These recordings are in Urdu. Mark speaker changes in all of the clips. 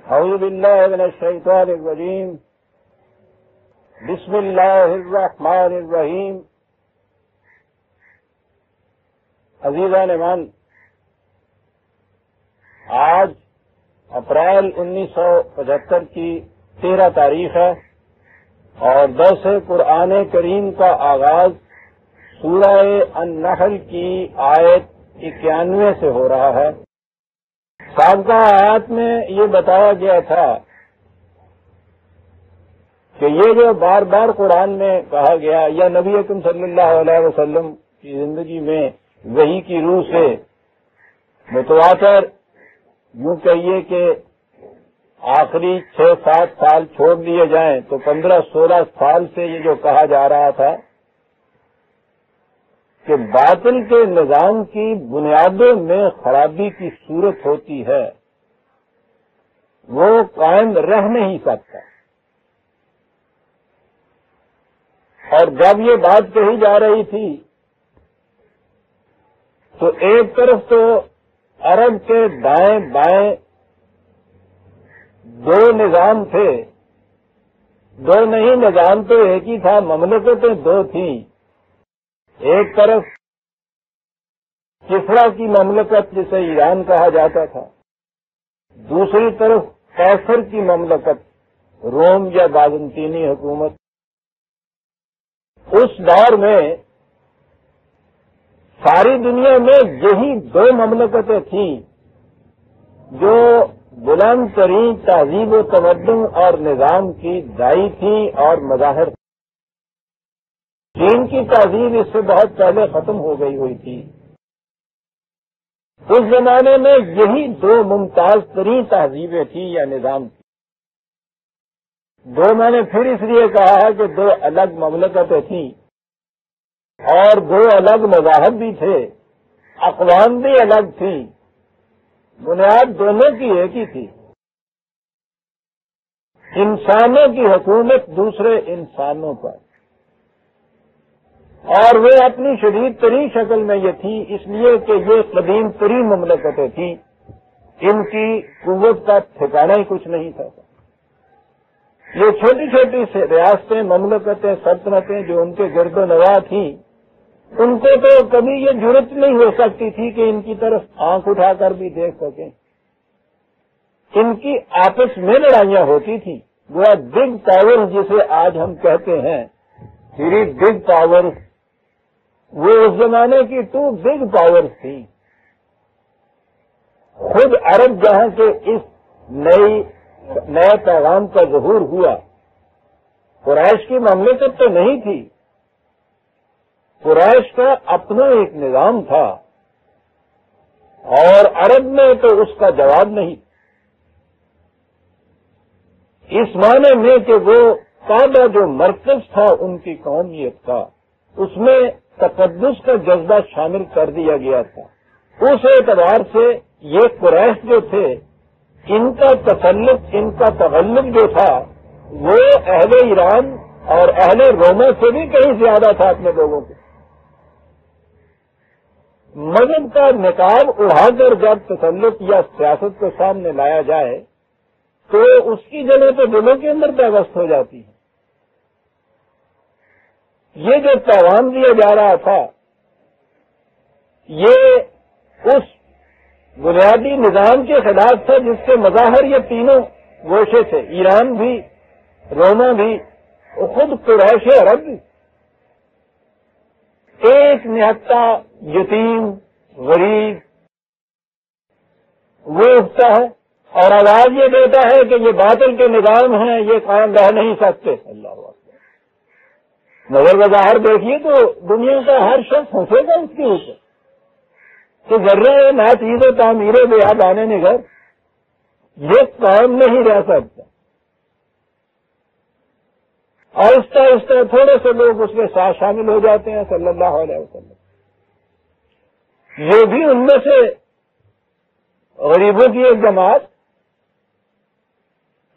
Speaker 1: اعوذ باللہ من الشیطان الرجیم بسم اللہ الرحمن الرحیم. عزیزان ایمان، آج اپریل 1975 کی 13 تاریخ ہے اور درس قرآن کریم کا آغاز سورہ النحل کی آیت 91 سے ہو رہا ہے. سابقہ آیات میں یہ بتایا گیا تھا کہ یہ جو بار بار قرآن میں کہا گیا یا نبی اکرم صلی اللہ علیہ وسلم کی زندگی میں وحی کی روح سے متواتر، یوں کہیے کہ آخری 6-7 سال چھوڑ دیے جائیں تو 15-16 سال سے یہ جو کہا جا رہا تھا کہ باطل کے نظام کی بنیادوں میں خرابی کی صورت ہوتی ہے، وہ قائم رہ نہیں سکتا. اور جب یہ بات کہی جا رہی تھی تو ایک طرف تو عرب کے دائیں بائیں دو نظام تھے، دو نہیں نظام تو ایک ہی تھا، مملکتیں دو تھیں. ایک طرف کسرا کی مملکت جسے ایران کہا جاتا تھا، دوسری طرف قیصر کی مملکت روم یا بازنطینی حکومت. اس دور میں ساری دنیا میں یہی دو مملکتیں تھیں جو بلند ترین تہذیب و تمدن اور نظام کی دائی تھیں اور مظاہر. چین کی تہذیب اس سے بہت پہلے ختم ہو گئی ہوئی تھی. اس زمانے میں یہی دو ممتاز ترین تہذیبیں تھیں یا نظام تھی. دو میں نے پھر اس لیے کہا ہے کہ دو الگ مملکتیں تھیں اور دو الگ مذاہب بھی تھے، اقوام بھی الگ تھیں، بنیاد دونوں کی ایک ہی تھی. انسانوں کی حکومت دوسرے انسانوں پر، اور وہ اپنی شدید ترین شکل میں یہ تھی اس لیے کہ یہ قدیم ترین مملکتیں تھیں. ان کی قوت کا ٹھکانا ہی کچھ نہیں تھا. یہ چھوٹی چھوٹی ریاستیں، مملکتیں، سلطنتیں جو ان کے گرد و نواح تھیں، ان کو تو کبھی یہ جرت نہیں ہو سکتی تھی کہ ان کی طرف آنکھ اٹھا کر بھی دیکھ سکیں. ان کی آپس میں لڑائیاں ہوتی تھیں. وہ بگ پاور جسے آج ہم کہتے ہیں، 3 بگ پاور، وہ اس زمانے کی 2 بگ پاور تھیں. خود عرب جہاں کے اس نئے پیغام کا ظہور ہوا، قریش کی مملکت تو نہیں تھی. قریش کا اپنا ایک نظام تھا اور عرب میں تو اس کا جواب نہیں. اس معنی میں کہ وہ کعبہ جو مرکز تھا ان کی قومیت کا، اس میں تقدس کا جذبہ شامل کر دیا گیا تھا. اس اعتبار سے یہ قریش جو تھے، ان کا تسلط، ان کا تغلب جو تھا وہ اہل ایران اور اہل روما سے بھی کہیں زیادہ تھا اپنے لوگوں کے. مذہب کا نقاب اڑا کر جب تسلط یا سیاست کو سامنے لایا جائے تو اس کی جگہ تو دلوں کے اندر پیوست ہو جاتی ہے. یہ جو پیغام دیا جا رہا تھا یہ اس بنیادی نظام کے خلاف تھا جس کے مظاہر یہ تینوں گوشے تھے، ایران بھی، روما بھی، اور خود قریش عرب بھی. ایک نہتا یتیم غریب وہ اٹھتا ہے اور آواز یہ دیتا ہے کہ یہ باطل کے نظام ہیں، یہ قائم رہ نہیں سکتے. اللہ اکبر. نظر بظاہر دیکھیے تو دنیا کا ہر شخص ہنسے گا اس کے اوپر کہ ذرہ نہ چیز و تعمیر بیاد آنے نگر یہ قائم نہیں رہ سکتا. آہستہ آہستہ تھوڑے سے لوگ اس کے ساتھ شامل ہو جاتے ہیں صلی اللہ علیہ وسلم. یہ بھی ان میں سے غریبوں کی ایک جماعت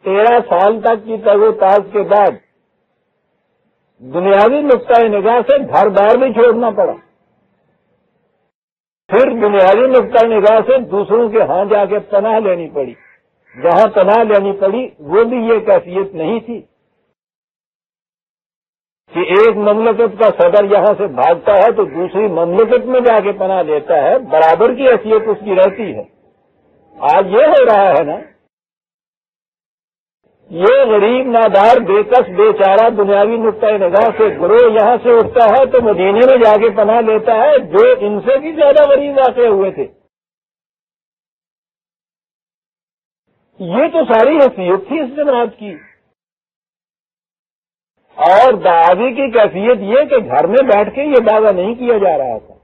Speaker 1: 13 سال تک کی تگ و تاز کے بعد دنیاوی نقطۂ نگاہ سے گھر بار بھی چھوڑنا پڑا. پھر دنیاوی نقطۂ نگاہ سے دوسروں کے ہاں جا کے پناہ لینی پڑی. جہاں پناہ لینی پڑی وہ بھی یہ کیفیت نہیں تھی کہ ایک مملکت کا صدر یہاں سے بھاگتا ہے تو دوسری مملکت میں جا کے پناہ لیتا ہے، برابر کی حیثیت اس کی رہتی ہے۔ آج یہ ہو رہا ہے نا، یہ غریب نادار بے کس بے چارہ دنیاوی نقطۂ نگاہ سے گروہ یہاں سے اٹھتا ہے تو مدینے میں جا کے پناہ لیتا ہے جو ان سے بھی زیادہ غریب واقع ہوئے تھے۔ یہ تو ساری حیثیت تھی اس جماعت کی، اور دعوی کی کیفیت یہ کہ گھر میں بیٹھ کے یہ دعویٰ نہیں کیا جا رہا تھا۔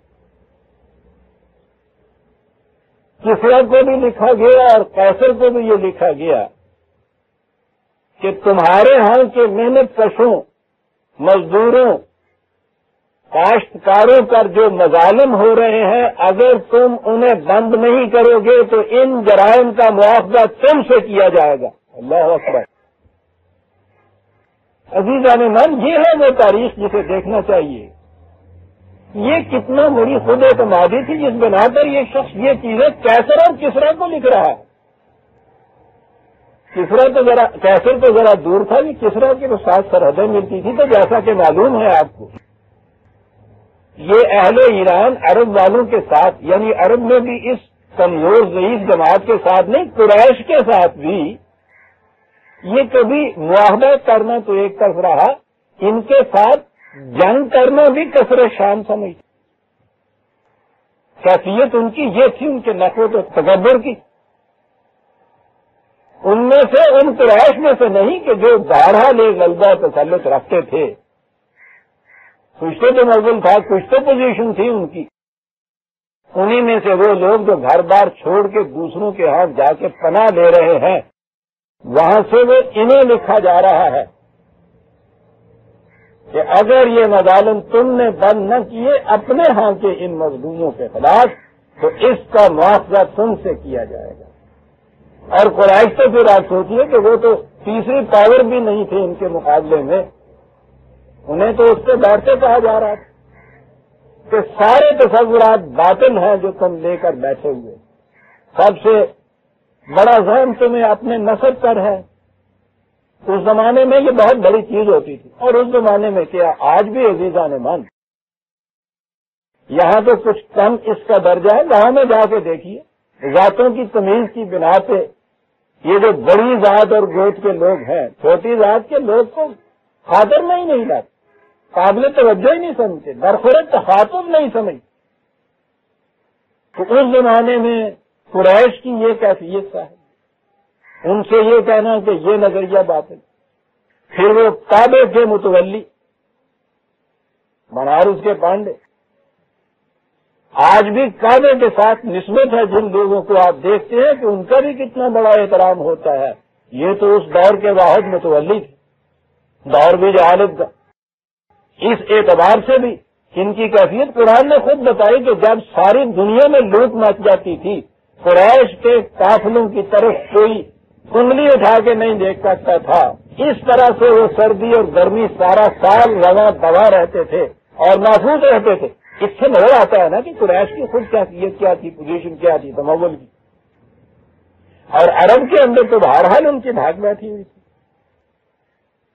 Speaker 1: کسرا کو بھی لکھا گیا اور قیصر کو بھی یہ لکھا گیا کہ تمہارے ہاں کے محنت کشوں، مزدوروں، کاشتکاروں پر جو مظالم ہو رہے ہیں، اگر تم انہیں بند نہیں کرو گے تو ان جرائم کا مواخذہ تم سے کیا جائے گا۔ اللہ اکبر۔ عزیزان من، یہ ہے وہ تاریخ جسے دیکھنا چاہیے۔ یہ کتنا بڑی خود اعتمادی تھی جس بنا پر یہ شخص یہ چیزیں قیصر اور کسرا کو لکھ رہا ہے۔ قیصر تو ذرا دور تھا، یہ کسرا کی تو ساتھ سرحدیں ملتی تھی، تو جیسا کہ معلوم ہے آپ کو، یہ اہل ایران عرب والوں کے ساتھ، یعنی عرب میں بھی اس کمزور ضعیف جماعت کے ساتھ نہیں، قریش کے ساتھ بھی یہ کبھی معاہدہ کرنا تو ایک طرف رہا، ان کے ساتھ جنگ کرنا بھی کثر شان سمجھتی۔ کیفیت ان کی یہ تھی، ان کے نخوت و تکبر کی۔ ان میں سے، ان قریش میں سے نہیں کہ جو بہرحال ایک غلبہ تسلط رکھتے تھے، کچھ تو مغل تھا، کچھ تو پوزیشن تھی ان کی، انہی میں سے وہ لوگ جو گھر بار چھوڑ کے دوسروں کے ہاتھ جا کے پناہ لے رہے ہیں، وہاں سے وہ انہیں لکھا جا رہا ہے کہ اگر یہ مظالم تم نے بند نہ کیے اپنے ہاں کے ان مظلوموں کے خلاف تو اس کا مواخذہ تم سے کیا جائے گا۔ اور قریش تو پھر آپ سوچیے کہ وہ تو تیسری پاور بھی نہیں تھے ان کے مقابلے میں، انہیں تو اس سے بیٹھتے کہا جا رہا تھا کہ سارے تصورات باطل ہیں جو تم لے کر بیٹھے ہوئے، سب سے بڑا ذہن تمہیں اپنے نسب پر ہے۔ اس زمانے میں یہ بہت بڑی چیز ہوتی تھی، اور اس زمانے میں کیا آج بھی عزیزان من، یہاں تو کچھ کم اس کا درجہ ہے، گاؤں میں جا کے دیکھیے، ذاتوں کی تمیز کی بنا پہ یہ جو بڑی ذات اور گوت کے لوگ ہیں، چھوٹی ذات کے لوگ کو خاطر میں ہی نہیں لاتے، قابل توجہ ہی نہیں سمجھتے، درخور تخاطب نہیں سمجھتے۔ تو اس زمانے میں قریش کی یہ کیفیت کا ہے، ان سے یہ کہنا کہ یہ نظریہ باطل۔ پھر وہ کعبے کے متولی بنارس کے پانڈے، آج بھی کعبے کے ساتھ نسبت ہے جن لوگوں کو آپ دیکھتے ہیں کہ ان کا بھی کتنا بڑا احترام ہوتا ہے، یہ تو اس دور کے واحد متولی تھے، دور بھی جہالت کا۔ اس اعتبار سے بھی ان کی کیفیت قرآن نے خود بتائی کہ جب ساری دنیا میں لوٹ مچ جاتی تھی، قریش کے قافلوں کی طرف کوئی انگلی اٹھا کے نہیں دیکھ سکتا تھا، اس طرح سے وہ سردی اور گرمی سارا سال رواں دوا رہتے تھے اور محفوظ رہتے تھے۔ اس سے نظر آتا ہے نا کہ قریش کی خود کیفیت کیا تھی، پوزیشن کیا تھی تمول کی، اور عرب کے اندر تو بہرحال ان کی بھاگ بیٹھی ہوئی تھی،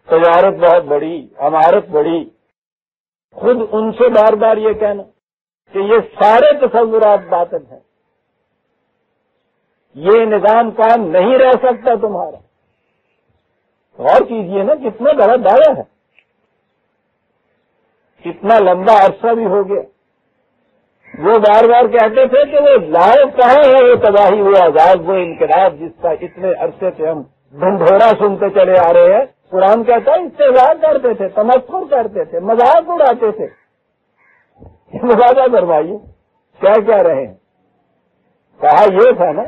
Speaker 1: تجارت بہت بڑی، عمارت بڑی۔ خود ان سے بار بار یہ کہنا کہ یہ سارے تصورات باطل ہیں، یہ نظام کام نہیں رہ سکتا تمہارا۔ غور کیجئے نا کتنا بڑا دعویٰ ہے، کتنا لمبا عرصہ بھی ہو گیا۔ وہ بار بار کہتے تھے کہ وہ لائق کہاں ہے وہ تباہی، وہ عذاب، وہ انقلاب جس کا اتنے عرصے سے ہم ڈھنڈورا سنتے چلے آ رہے ہیں۔ قرآن کہتا ہے استہزاء کرتے تھے، تمسخر کرتے تھے، مذاق اڑاتے تھے۔ مذاق فرمائیے کیا کہہ رہے ہیں؟ کہا یہ تھا نا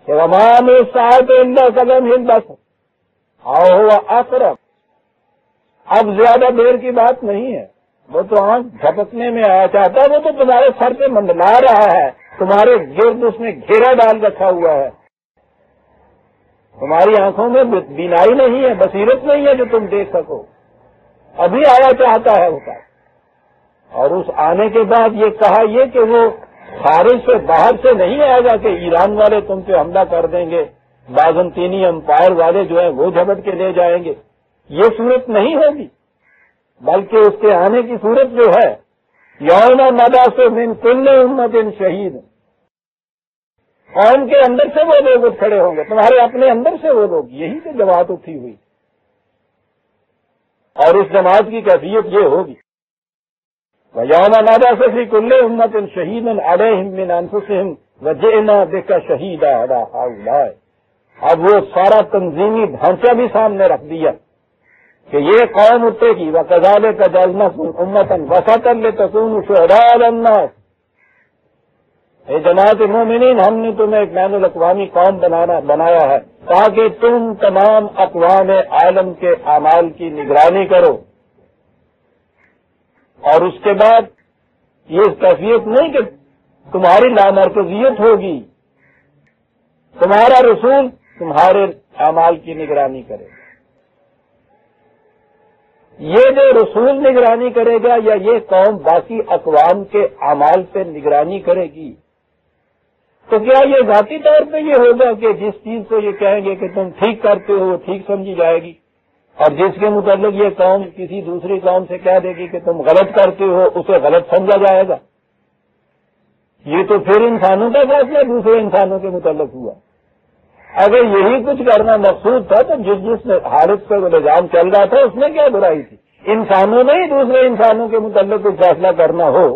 Speaker 1: کہ ومان ساعت الا قدم بس او اقرب۔ اب زیادہ دیر کی بات نہیں ہے، وہ تو آنکھ جھپکنے میں آیا چاہتا ہے، وہ تو تمہارے سر پہ منڈلا رہا ہے، تمہارے گرد اس نے گھیرا ڈال رکھا ہوا ہے، تمہاری آنکھوں میں بینائی نہیں ہے، بصیرت نہیں ہے جو تم دیکھ سکو، ابھی آیا چاہتا ہے وہ۔ اور اس آنے کے بعد یہ کہا یہ کہ وہ خارج سے باہر سے نہیں آئے گا کہ ایران والے تم پہ حملہ کر دیں گے بازنطینی امپائر والے جو ہیں وہ جھپٹ کے لے جائیں گے. یہ صورت نہیں ہوگی، بلکہ اس کے آنے کی صورت جو ہے یوم نبعث من کل امت شہید، قوم کے اندر سے وہ لوگ کھڑے ہوں گے، تمہارے اپنے اندر سے وہ لوگ. یہی تو جماعت اٹھی ہوئی، اور اس جماعت کی کیفیت یہ ہوگی وَيَوْمَ نَبْعَثُ فِي كُلِّ أُمَّةٍ شَهِيدًا عَلَيْهِمْ مِنْ أَنفُسِهِمْ وَجِئْنَا بِكَ شَهِيدًا عَلَىٰ هَٰؤُلَاءِ. اب وہ سارا تنظیمی ڈھانچہ بھی سامنے رکھ دیا کہ یہ قوم اٹھے گی وَكَذَٰلِكَ جَعَلْنَاكُمْ أُمَّةً وَسَطًا لِتَكُونُوا شُهَدَاءَ عَلَى النَّاسِ. اے جماعت مومنین، ہم نے تمہیں ایک بین الاقوامی قوم بنایا ہے تاکہ تم تمام اقوام عالم کے اعمال کی نگرانی کرو. اور اس کے بعد یہ کیفیت نہیں کہ تمہاری لامرکزیت ہوگی، تمہارا رسول تمہارے اعمال کی نگرانی کرے گا. یہ جو رسول نگرانی کرے گا یا یہ قوم باقی اقوام کے اعمال پہ نگرانی کرے گی، تو کیا یہ ذاتی طور پہ یہ ہوگا کہ جس چیز کو یہ کہیں گے کہ تم ٹھیک کرتے ہو وہ ٹھیک سمجھی جائے گی، اور جس کے متعلق یہ قوم کسی دوسری قوم سے کہہ دے گی کہ تم غلط کرتے ہو اسے غلط سمجھا جائے گا؟ یہ تو پھر انسانوں کا فیصلہ دوسرے انسانوں کے متعلق ہوا. اگر یہی کچھ کرنا مقصود تھا تو جس حالت پہ وہ نظام چل رہا تھا اس میں کیا برائی تھی؟ انسانوں نے ہی دوسرے انسانوں کے متعلق کچھ فیصلہ کرنا ہو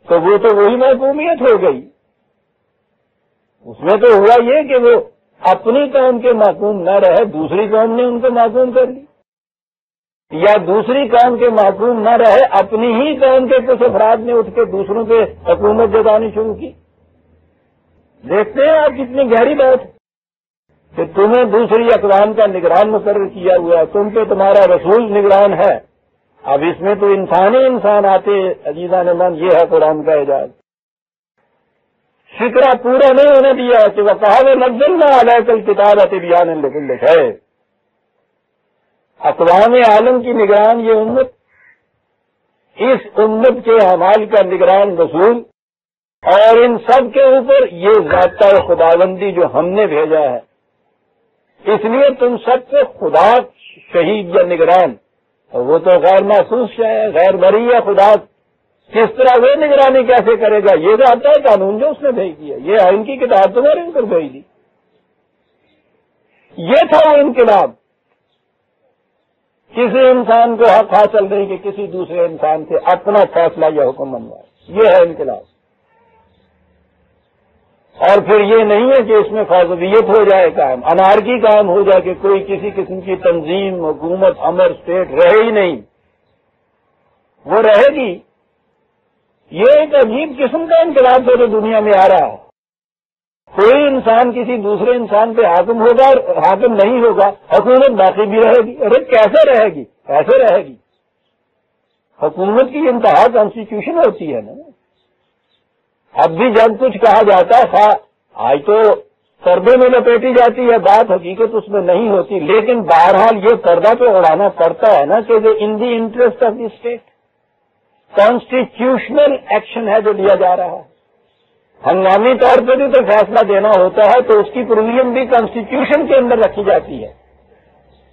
Speaker 1: تو وہ تو وہی محکومیت ہو گئی. اس میں تو ہوا یہ کہ وہ اپنی قوم کے محکوم نہ رہے، دوسری قوم نے ان کو محکوم کر لی، یا دوسری قوم کے محکوم نہ رہے اپنی ہی قوم کے کچھ افراد نے اٹھ کے دوسروں پہ حکومت جتانی شروع کی. دیکھتے ہیں آپ کتنی گہری بات ہے کہ تمہیں دوسری اقوام کا نگران مقرر کیا ہوا ہے، تم پہ تمہارا رسول نگران ہے. اب اس میں تو انسان آتے عزیزان من، یہ ہے قرآن کا اعجاز. فکرہ پورا نہیں ہونے دیا کہ وَقَالَ نَزَّلْنَا عَلَيْكَ الْكِتَابَ تِبْيَانًا لِكُلِّ شَيْءٍ. اقوام عالم کی نگران یہ امت، اس امت کے اعمال کا نگران رسول، اور ان سب کے اوپر یہ ضابطہ خداوندی جو ہم نے بھیجا ہے. اس لیے تم سب سے خدا شہید یا نگران، وہ تو غیر محسوس ہے، غیر بری ہے. خدا کس طرح وہ نگرانی کیسے کرے گا؟ یہ ضابطہ ہے قانون جو اس نے بھیج دیا، یہ آئین کی کتاب تمہارے ان پر بھیج دی. یہ تھا وہ انقلاب. کسی انسان کو حق حاصل نہیں کہ کسی دوسرے انسان سے اپنا فیصلہ یا حکم منوائے. یہ ہے انقلاب. اور پھر یہ نہیں ہے کہ اس میں فوضیت ہو جائے کام، انارکی کام ہو جائے کہ کوئی کسی قسم کی تنظیم، حکومت، امر، اسٹیٹ رہے ہی نہیں. وہ رہے گی. یہ ایک عجیب قسم کا انقلاب ہے جو دنیا میں آ رہا ہے. کوئی انسان کسی دوسرے انسان پہ حاکم ہوگا اور حاکم نہیں ہوگا، حکومت باقی بھی رہے گی. ارے کیسے رہے گی؟ ایسے رہے گی. حکومت کی انتہا کانسٹیٹیوشن ہوتی ہے نا. اب بھی جب کچھ کہا جاتا ہے، آج تو پردے میں لپیٹی جاتی ہے بات، حقیقت اس میں نہیں ہوتی، لیکن بہرحال یہ پردہ پہ اڑانا پڑتا ہے نا کہ in the interest of the state constitutional action ہے جو لیا جا رہا ہے. ہنگامی طور پہ بھی تو فیصلہ دینا ہوتا ہے تو اس کی پروویژن بھی کانسٹیٹیوشن کے اندر رکھی جاتی ہے.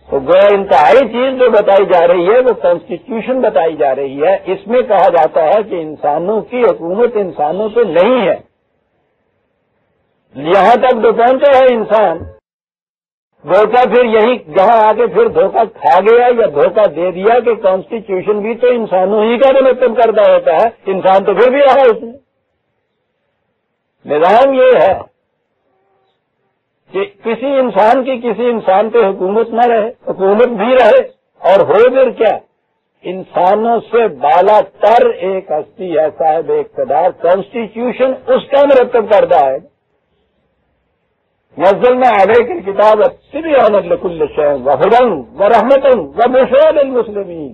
Speaker 1: تو گویا انتہائی چیز جو بتائی جا رہی ہے وہ کانسٹیٹیوشن بتائی جا رہی ہے. اس میں کہا جاتا ہے کہ انسانوں کی حکومت انسانوں پہ نہیں ہے. یہاں تک جو پہنچا ہے انسان، دھوکہ پھر یہی جہاں آ کے پھر دھوکہ کھا گیا یا دھوکہ دے دیا کہ کانسٹیٹیوشن بھی تو انسانوں ہی کا منتخب کردہ ہوتا ہے، انسان تو پھر بھی رہا اس میں. نظام یہ ہے کہ کسی انسان کی کسی انسان پہ حکومت نہ رہے، حکومت بھی رہے، اور ہو پھر کیا؟ انسانوں سے بالا تر ایک ہستی ہے، صاحب اقتدار. کانسٹیٹیوشن اس کا مرتب کردہ ہے. نزلنا علیک الکتاب تبیانا لکل شیء وہدی ورحمۃ وبشریٰ للمسلمین.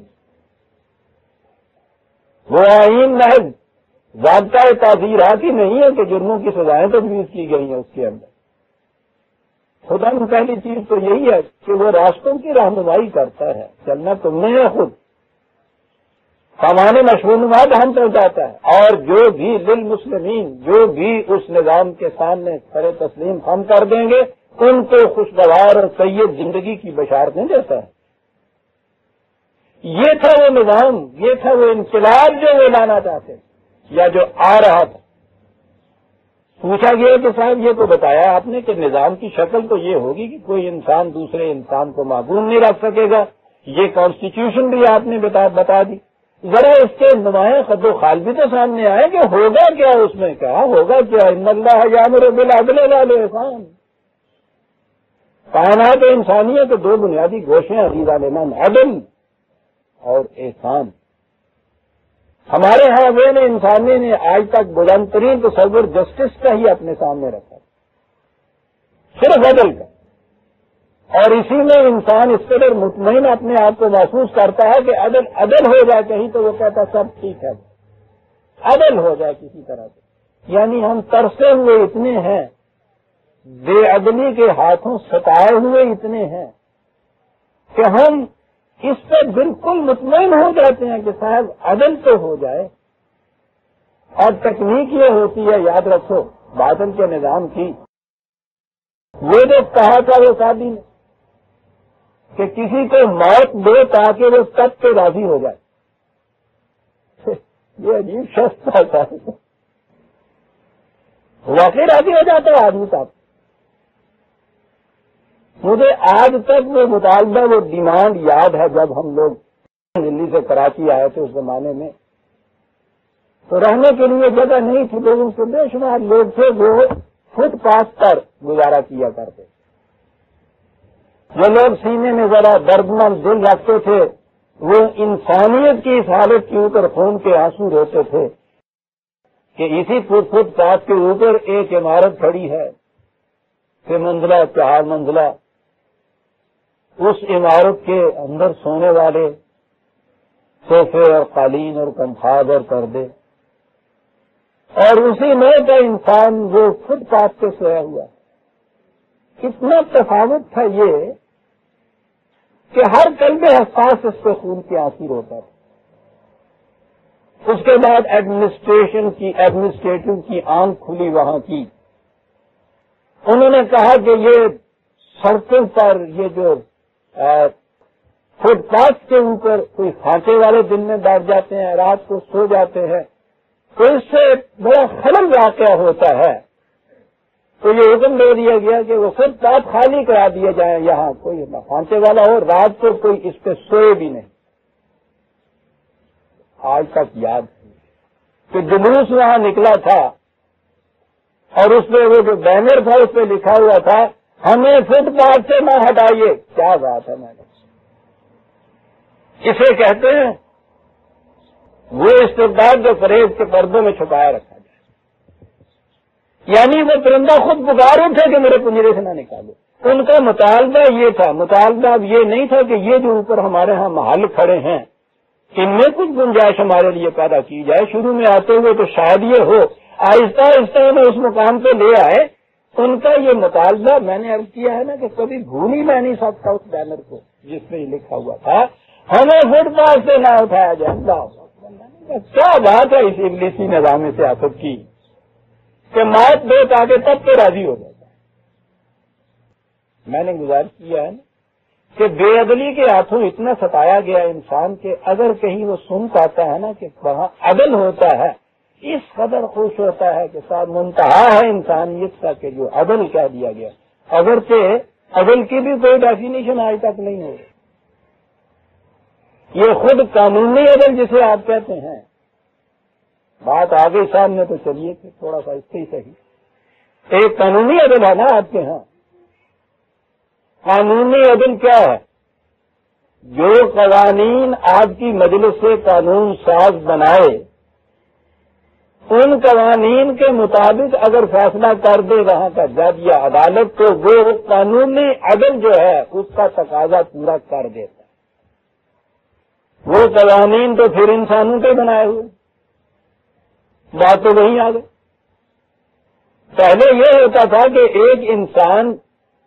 Speaker 1: وہ آئین محض ضابطۂ تعزیرات ہی نہیں ہے کہ جرموں کی سزائیں تجویز کی گئی ہیں اس کے اندر. خدا کی پہلی چیز تو یہی ہے کہ وہ راستوں کی رہنمائی کرتا ہے. چلنا تم نے ہے خود، سامان مشہور ہم پہنچاتا ہے، اور جو بھی للمسلمین جو بھی اس نظام کے سامنے سر تسلیم ہم کر دیں گے ان کو خوشگوار اور طیب زندگی کی بشارتیں دیتا ہے. یہ تھا وہ نظام، یہ تھا وہ انقلاب جو وہ لانا چاہتے یا جو آ رہا تھا. پوچھا گیا کہ صاحب یہ تو بتایا آپ نے کہ نظام کی شکل تو یہ ہوگی کہ کوئی انسان دوسرے انسان کو معصوم نہیں رکھ سکے گا، یہ کانسٹیٹیوشن بھی آپ نے بتا دی. ذرا اس کے نمایاں خد و خال بھی تو سامنے آئے کہ ہوگا کیا اس میں، کیا ہوگا کیا. ان اللہ یامر بالعدل والاحسان. کائنات انسانیت کے دو بنیادی گوشے ہیں عزیز عالمان، عدل اور احسان. ہمارے ہاں وہ انسانی نے آج تک بلند ترین تصور جسٹس کا ہی اپنے سامنے رکھا، صرف عدل کا. اور اسی میں انسان اس قدر مطمئن اپنے آپ کو محسوس کرتا ہے کہ عدل ہو جائے کہیں تو وہ کہتا سب ٹھیک ہے، عدل ہو جائے کسی طرح سے. یعنی ہم ترسے ہوئے اتنے ہیں، بے عدلی کے ہاتھوں ستائے ہوئے اتنے ہیں کہ ہم اس پہ بالکل مطمئن ہو جاتے ہیں کہ صاحب عدل تو ہو جائے. اور تکنیک یہ ہوتی ہے، یاد رکھو، بادل کے نظام کی وہ جو کہا تھا وہ شادی نے کہ کسی کو موت دے تاکہ وہ تب پہ راضی ہو جائے. یہ عجیب شخص تھا، واقعی راضی ہو جاتا ہے آدمی صاحب. مجھے آج تک وہ مطالبہ، وہ ڈیمانڈ یاد ہے. جب ہم لوگ دلی سے کراچی آئے تھے اس زمانے میں تو رہنے کے لیے جگہ نہیں تھی. لوگوں سے بے شمار لوگ تھے جو فٹ پاتھ پر گزارا کیا کرتے. جو لوگ سینے میں ذرا دردمند دل رکھتے تھے وہ انسانیت کی اس حالت کے اوپر خون کے آنسو روتے تھے کہ اسی فٹ پاتھ کے اوپر ایک عمارت کھڑی ہے، 3 منزلہ 4 منزلہ. اس عمارت کے اندر سونے والے صوفے اور قالین اور کمفاد اور پردے، اور اسی میں کا انسان وہ فٹ پاتھ پہ سویا ہوا. کتنا تفاوت تھا یہ کہ ہر قلب حساس اس پہ خون کے آنسو روتا تھا. اس کے بعد ایڈمنسٹریٹو کی آنکھ کھلی وہاں کی. انہوں نے کہا کہ یہ سڑکوں پر یہ جو فٹ پاتھ کے اوپر کوئی کھانچے والے دن میں بیٹھ جاتے ہیں، رات کو سو جاتے ہیں، تو اس سے بڑا خلل واقع ہوتا ہے. تو یہ حکم دے دیا گیا کہ وہ فٹ پاتھ خالی کرا دیے جائیں، یہاں کوئی کھانچے والا ہو، رات کو کوئی اس پہ سوئے بھی نہیں. آج تک یاد ہے کہ جلوس وہاں نکلا تھا اور اس پہ وہ جو بینر تھا اس پہ لکھا ہوا تھا ہمیں فٹ پاتھ سے نہ ہٹائیے. کیا بات ہے میڈم، اسے کہتے ہیں وہ استبداد جو فریب کے پردوں میں چھپایا رکھا جائے. یعنی وہ پرندہ خود پکار اٹھے کہ میرے پنجرے سے نہ نکالو. ان کا مطالبہ یہ تھا. مطالبہ اب یہ نہیں تھا کہ یہ جو اوپر ہمارے ہاں محل کھڑے ہیں ان میں کچھ گنجائش ہمارے لیے پیدا کی جائے. شروع میں آتے ہوئے تو شاید یہ ہو، آہستہ آہستہ انہیں اس مقام پہ لے آئے. ان کا یہ مطالبہ میں نے عرض کیا ہے نا کہ کبھی بھول ہی میں نہیں سکتا اس بینر کو جس میں یہ لکھا ہوا تھا ہمیں فٹ پاتھ سے نہ اٹھایا جائے. کیا بات ہے اس ابلیسی نظام سیاست کی کہ موت دے تاکہ تب پہ راضی ہو جاتا ہے. میں نے گزارش کیا ہے کہ بے عدلی کے ہاتھوں اتنا ستایا گیا انسان کہ اگر کہیں وہ سن پاتا ہے نا کہ وہاں عدل ہوتا ہے، اس قدر خوش ہوتا ہے کہ صاحب منتہا ہے انسانیت کا کہ جو عدل کہہ دیا گیا. اگرچہ عدل کی بھی کوئی ڈیفینیشن آج تک نہیں ہوئی. یہ خود قانونی عدل جسے آپ کہتے ہیں، بات آگے سامنے تو چلیے کہ تھوڑا سا اس سے ہی صحیح. ایک قانونی عدل ہے نا آپ کے ہاں. قانونی عدل کیا ہے؟ جو قوانین آپ کی مجلس سے قانون ساز بنائے ان قوانین کے مطابق اگر فیصلہ کر دے وہاں کا جج یا عدالت تو وہ قانونی عدل جو ہے اس کا تقاضا پورا کر دیتا ہے. وہ قوانین تو پھر انسانوں کے بنائے ہوئے، بات تو وہیں آ گئی. پہلے یہ ہوتا تھا کہ ایک انسان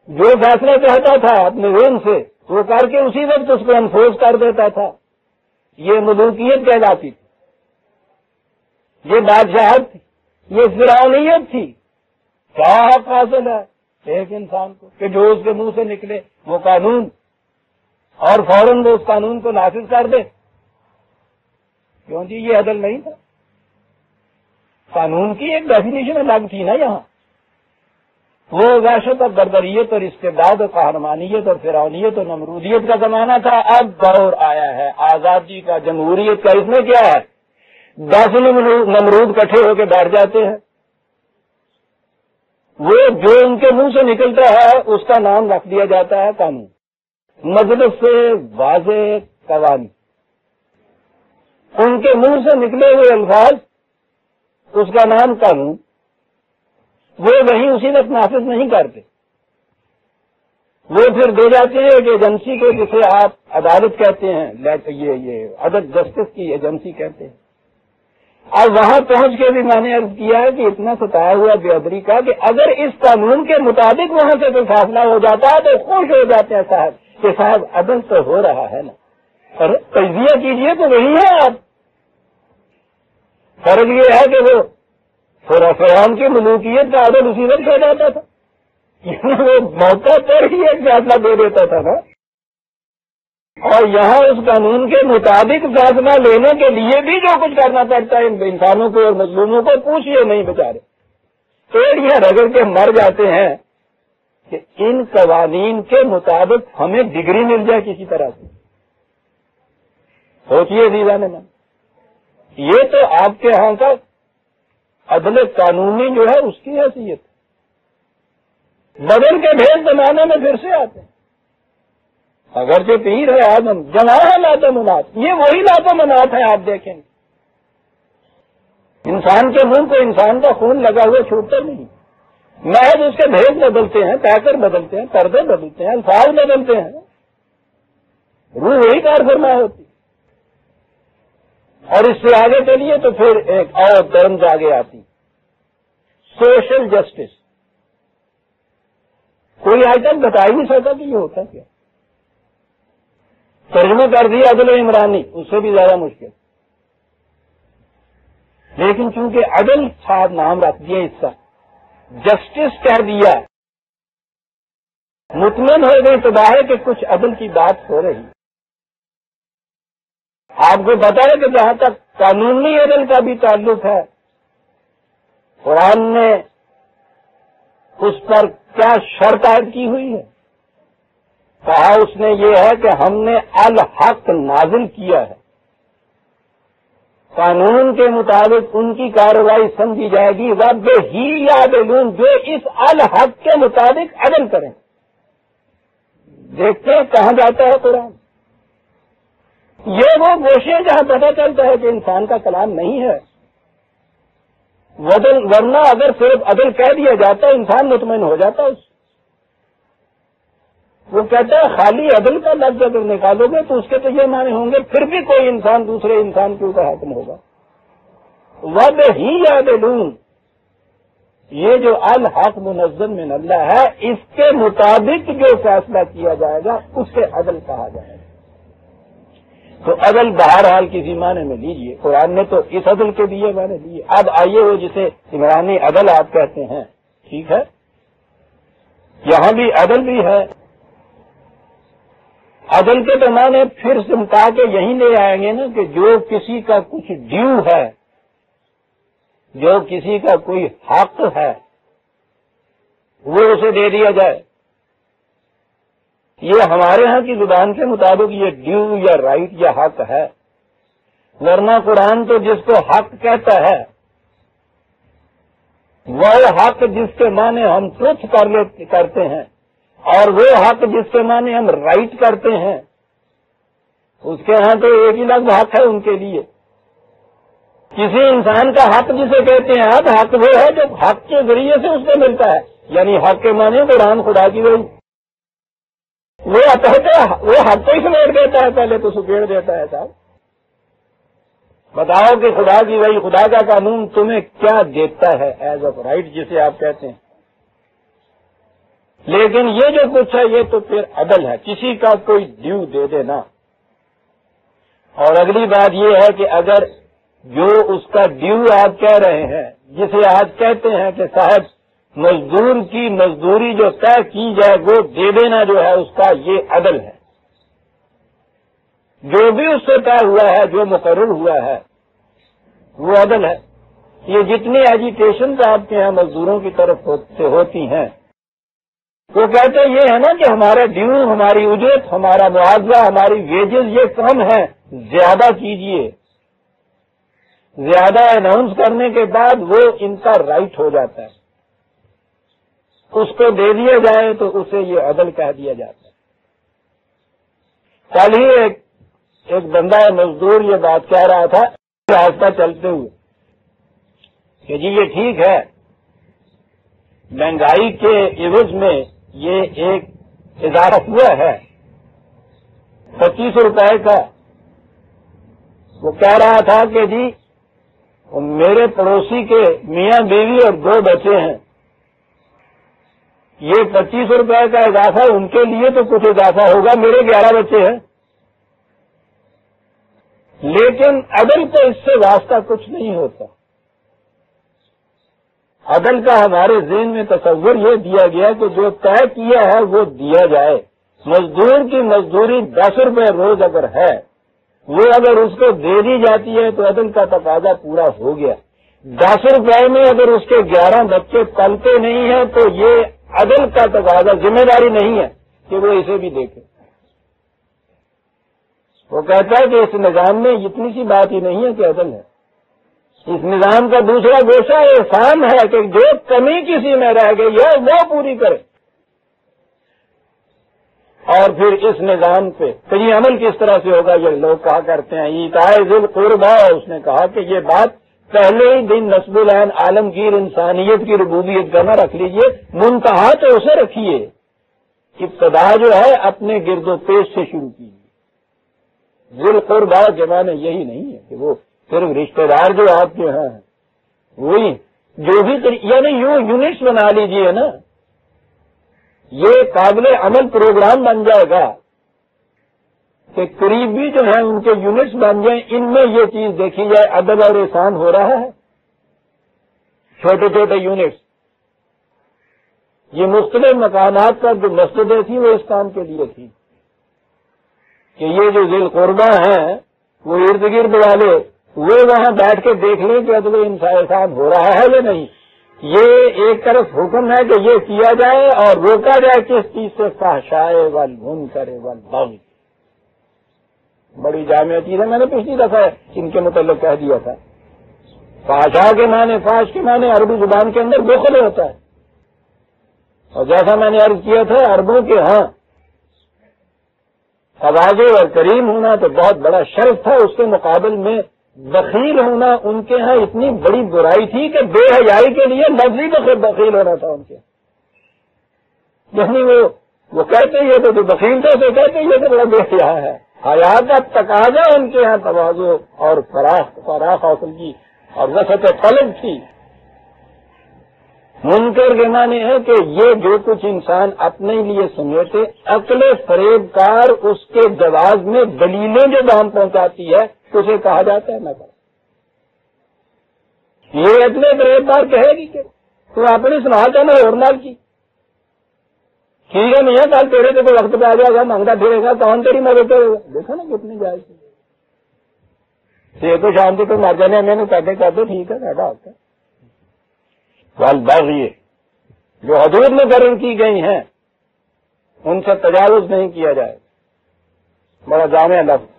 Speaker 1: جو فیصلہ چاہتا تھا اپنے ذہن سے وہ کر کے اسی وقت اس کو انفورس کر دیتا تھا. یہ ملوکیت کہلاتی تھی، یہ بادشاہت تھی، یہ فرعونیت تھی. کیا حق حاصل ہے ایک انسان کو کہ جو اس کے منہ سے نکلے وہ قانون، اور فوراً وہ اس قانون کو نافذ کر دے. کیوں جی؟ یہ عدل نہیں تھا. قانون کی ایک ڈیفینیشن الگ تھی نا. یہاں وہ وحشت اور بربریت اور استبداد اور قہرمانیت اور فرعونیت اور نمرودیت کا زمانہ تھا. اب دور آیا ہے آزادی کا، جمہوریت کا. اس میں کیا ہے؟ 10 نمرود کٹھے ہو کے بیٹھ جاتے ہیں. وہ جو ان کے منہ سے نکلتا ہے اس کا نام رکھ دیا جاتا ہے قانون. مجلس سے واضح قوانین، ان کے منہ سے نکلے ہوئے الفاظ، اس کا نام قانون. وہ وہیں اسی وقت نافذ نہیں کرتے، وہ پھر دے جاتے ہیں ایک ایجنسی کو جسے آپ عدالت کہتے ہیں، یہ عدل جسٹس کی ایجنسی کہتے ہیں. اور وہاں پہنچ کے بھی میں نے عرض کیا ہے کہ اتنا ستایا ہوا بے ادبی کا کہ اگر اس قانون کے مطابق وہاں سے کوئی فیصلہ ہو جاتا ہے تو خوش ہو جاتے ہیں صاحب کہ صاحب عدل تو ہو رہا ہے نا. اور تجزیہ کیجئے تو وہی ہے. آپ فرق یہ ہے کہ وہ فرعون کی ملوکیت کا عدل اسی وقت ہو جاتا تھا، وہ موقع پر ہی ایک فیصلہ دے دیتا تھا نا. اور یہاں اس قانون کے مطابق فیصلہ لینے کے لیے بھی جو کچھ کرنا پڑتا ہے ان انسانوں کو اور مظلوموں کو، پوچھئے نہیں بیچارے. ایڑیاں رگڑ کے مر جاتے ہیں کہ ان قوانین کے مطابق ہمیں ڈگری مل جائے کسی طرح سے. سوچئے دیوانے میں، یہ تو آپ کے ہاں کا عدل قانونی جو ہے اس کی حیثیت. بدل کے بھید زمانے میں پھر سے آتے ہیں. اگرچہ پیر ہے آدم، جمع ہے لاتمنات، یہ وہی لاتمنات ہے. آپ دیکھیں انسان کے منہ کو انسان کا خون لگا ہوا چھوٹتا نہیں. محض اس کے بھید بدلتے ہیں، پیکر بدلتے ہیں، پردے بدلتے ہیں، الفاظ بدلتے ہیں، روح وہی کار فرما ہوتی. اور اس سے آگے چلیے تو پھر ایک اور درمز آگے آتی، سوشل جسٹس. کوئی آئٹم بتا ہی نہیں سکتا کہ یہ ہوتا کیا. ترجمہ کر دیا عدل عمرانی، اس سے بھی زیادہ مشکل. لیکن چونکہ عدل صاحب نام رکھ دیا، اس کا جسٹس کہہ دیا، مطمئن ہو گئی تو باہر کہ کچھ عدل کی بات ہو رہی. آپ کو پتا ہے کہ جہاں تک قانونی عدل کا بھی تعلق ہے، قرآن نے اس پر کیا شرط عائد کی ہوئی ہے؟ کہا اس نے یہ ہے کہ ہم نے الحق نازل کیا ہے، قانون کے مطابق ان کی کارروائی سمجھی جائے گی. وَبِهِ يَعْدِلُونَ، جو اس الحق کے مطابق عدل کریں. دیکھتے ہیں کہاں جاتا ہے قرآن. یہ وہ گوشے جہاں پتہ چلتا ہے کہ انسان کا کلام نہیں ہے. ورنہ اگر صرف عدل کہہ دیا جاتا ہے انسان مطمئن ہو جاتا. وہ کہتا ہے خالی عدل کا لفظ اگر نکالو گے تو اس کے تو یہ معنی ہوں گے پھر بھی کوئی انسان دوسرے انسان کے اوپر حاکم ہوگا. وَبِهِ يَعْدِلُونَ، یہ جو الحق منزل من اللہ ہے، اس کے مطابق جو فیصلہ کیا جائے گا اسے عدل کہا جائے گا. تو عدل بہرحال کسی معنی میں لیجئے، قرآن نے تو اس عدل کے دیے معنی دیے. اب آئیے وہ جسے عمرانی عدل آپ کہتے ہیں، ٹھیک ہے، یہاں بھی عدل بھی ہے. عدل کے پیمانے پھر سمٹا کے یہیں لے آئیں گے نا کہ جو کسی کا کچھ ڈیو ہے، جو کسی کا کوئی حق ہے، وہ اسے دے دیا جائے. یہ ہمارے ہاں کی زبان کے مطابق یہ ڈیو یا رائٹ یا حق ہے. ورنہ قرآن تو جس کو حق کہتا ہے وہ حق جس کے معنی ہم ٹروتھ کرتے ہیں اور وہ حق جس کے معنی ہم رائٹ کرتے ہیں، اس کے ہاں تو ایک ہی لفظ حق ہے ان کے لیے. کسی انسان کا حق جسے کہتے ہیں حق وہ ہے جو حق کے ذریعے سے اس کو ملتا ہے. یعنی حق کے معنی قرآن خدا کی وہی، وہ حق کو ہی سمیٹ دیتا ہے، پہلے تو سکیڑ دیتا ہے. صاحب بتاؤ کہ خدا کی وہی، خدا کا قانون تمہیں کیا دیتا ہے ایز آف رائٹ جسے آپ کہتے ہیں. لیکن یہ جو کچھ ہے یہ تو پھر عدل ہے، کسی کا کوئی ڈیو دے دینا. اور اگلی بات یہ ہے کہ اگر جو اس کا ڈیو آپ کہہ رہے ہیں، جسے آج کہتے ہیں کہ صاحب مزدور کی مزدوری جو طے کی جائے وہ دے دینا جو ہے اس کا یہ عدل ہے. جو بھی اس سے طے ہوا ہے، جو مقرر ہوا ہے، وہ عدل ہے. یہ جتنی ایجیٹیشن آپ کے یہاں مزدوروں کی طرف سے ہوتی ہیں، وہ کہتے یہ ہے نا کہ ہمارا ڈیو، ہماری اجرت، ہمارا معاوضہ، ہماری ویجز یہ کم ہے، زیادہ کیجئے. زیادہ اناؤنس کرنے کے بعد وہ ان کا رائٹ ہو جاتا ہے، اس کو دے دیا جائے تو اسے یہ عدل کہہ دیا جاتا ہے. کل ہی ایک بندہ مزدور یہ بات کہہ رہا تھا راستہ چلتے ہوئے کہ جی یہ ٹھیک ہے، مہنگائی کے عوض میں یہ ایک اضافہ ہوا ہے 25 روپے کا. وہ کہہ رہا تھا کہ جی میرے پڑوسی کے میاں بیوی اور 2 بچے ہیں، یہ 25 روپے کا اضافہ ان کے لیے تو کچھ اضافہ ہوگا، میرے 11 بچے ہیں. لیکن عدل کو اس سے واسطہ کچھ نہیں ہوتا. عدل کا ہمارے ذہن میں تصور یہ دیا گیا کہ جو طے کیا ہے وہ دیا جائے. مزدور کی مزدوری 10 روپے روز اگر ہے، وہ اگر اس کو دے دی جاتی ہے تو عدل کا تقاضا پورا ہو گیا. 10 روپے میں اگر اس کے 11 بچے پلتے نہیں ہیں تو یہ عدل کا تقاضا، ذمہ داری نہیں ہے کہ وہ اسے بھی دیکھے. وہ کہتا ہے کہ اس نظام میں اتنی سی بات ہی نہیں ہے کہ عدل ہے. اس نظام کا دوسرا گوشہ احسان ہے کہ جو کمی کسی میں رہ گئی ہے وہ پوری کرے. اور پھر اس نظام پہ کہیں عمل کس طرح سے ہوگا یہ لوگ کہا کرتے ہیں ایتائے ذی القربیٰ. اس نے کہا کہ یہ بات پہلے ہی دن نصب العین عالمگیر انسانیت کی ربوبیت کا نہ رکھ لیجئے، منتہا تو اسے رکھیے. ابتدا جو ہے اپنے گرد و پیش سے شروع کیجیے. ذی القربیٰ جمع میں یہی نہیں ہے کہ وہ صرف رشتہ دار جو آپ کے ہاں ہیں وہی، جو بھی یعنی یوں یونٹس بنا لیجئے نا، یہ قابل عمل پروگرام بن جائے گا کہ قریبی جو ہیں ان کے یونٹس بن جائیں، ان میں یہ چیز دیکھی جائے عدل اور احسان ہو رہا ہے. چھوٹے چھوٹے یونٹس، یہ مختلف مقامات پر جو مسجدیں تھیں وہ اس کام کے لیے تھی کہ یہ جو ذی القربیٰ ہیں وہ ارد گرد والے وہ وہاں بیٹھ کے دیکھ لیں کہ عدل احسان ہو رہا ہے یا نہیں. یہ ایک طرف حکم ہے کہ یہ کیا جائے اور روکا جائے کس چیز سے، فحشاء والمنکر والبغی. بڑی جامع چیز ہے، میں نے پچھلی دفعہ ان کے متعلق کہہ دیا تھا. فحشاء کے معنی، فحش کے معنی عربی زبان کے اندر بخل ہوتا ہے. اور جیسا میں نے عرض کیا تھا عربوں کے ہاں تواضع اور کریم ہونا تو بہت بڑا شرف تھا، اس کے مقابل میں بخیل ہونا ان کے ہاں اتنی بڑی برائی تھی کہ بے حیائی کے لیے لفظی بخیل ہونا تھا ان کے. یعنی وہ کہتے یہ تو بخیل تھے تو کہتے یہ تو بڑا بے حیا ہے. حیا کا تقاضا ان کے ہاں تواضع اور فراخ حوصل کی اور وسعت قلب تھی. منکر کے معنی ہے کہ یہ جو کچھ انسان اپنے لیے سمیٹے، عقل فریب کار اس کے جواز میں دلیلیں جو دام پہنچاتی ہے اسے کہا جاتا ہے نہ کرو. یہ اتنے فریب کار کہے گی کہ تو اپنی سنبھالتا ہے نا اور نال کی ٹھیک ہے میاں کل تیرے سے تو وقت پہ آ جائے گا، مانگتا پھرے گا، کون تیری مدد کرے گا. دیکھو نا کتنی جائز یہ تو شانتی کو مر جانے میں نے کہتے ٹھیک ہے بیٹا ہوتا ہے. والبغی جو حدود مقرر کی گئی ہیں ان سے تجاوز نہیں کیا جائے. بڑا جامع لفظ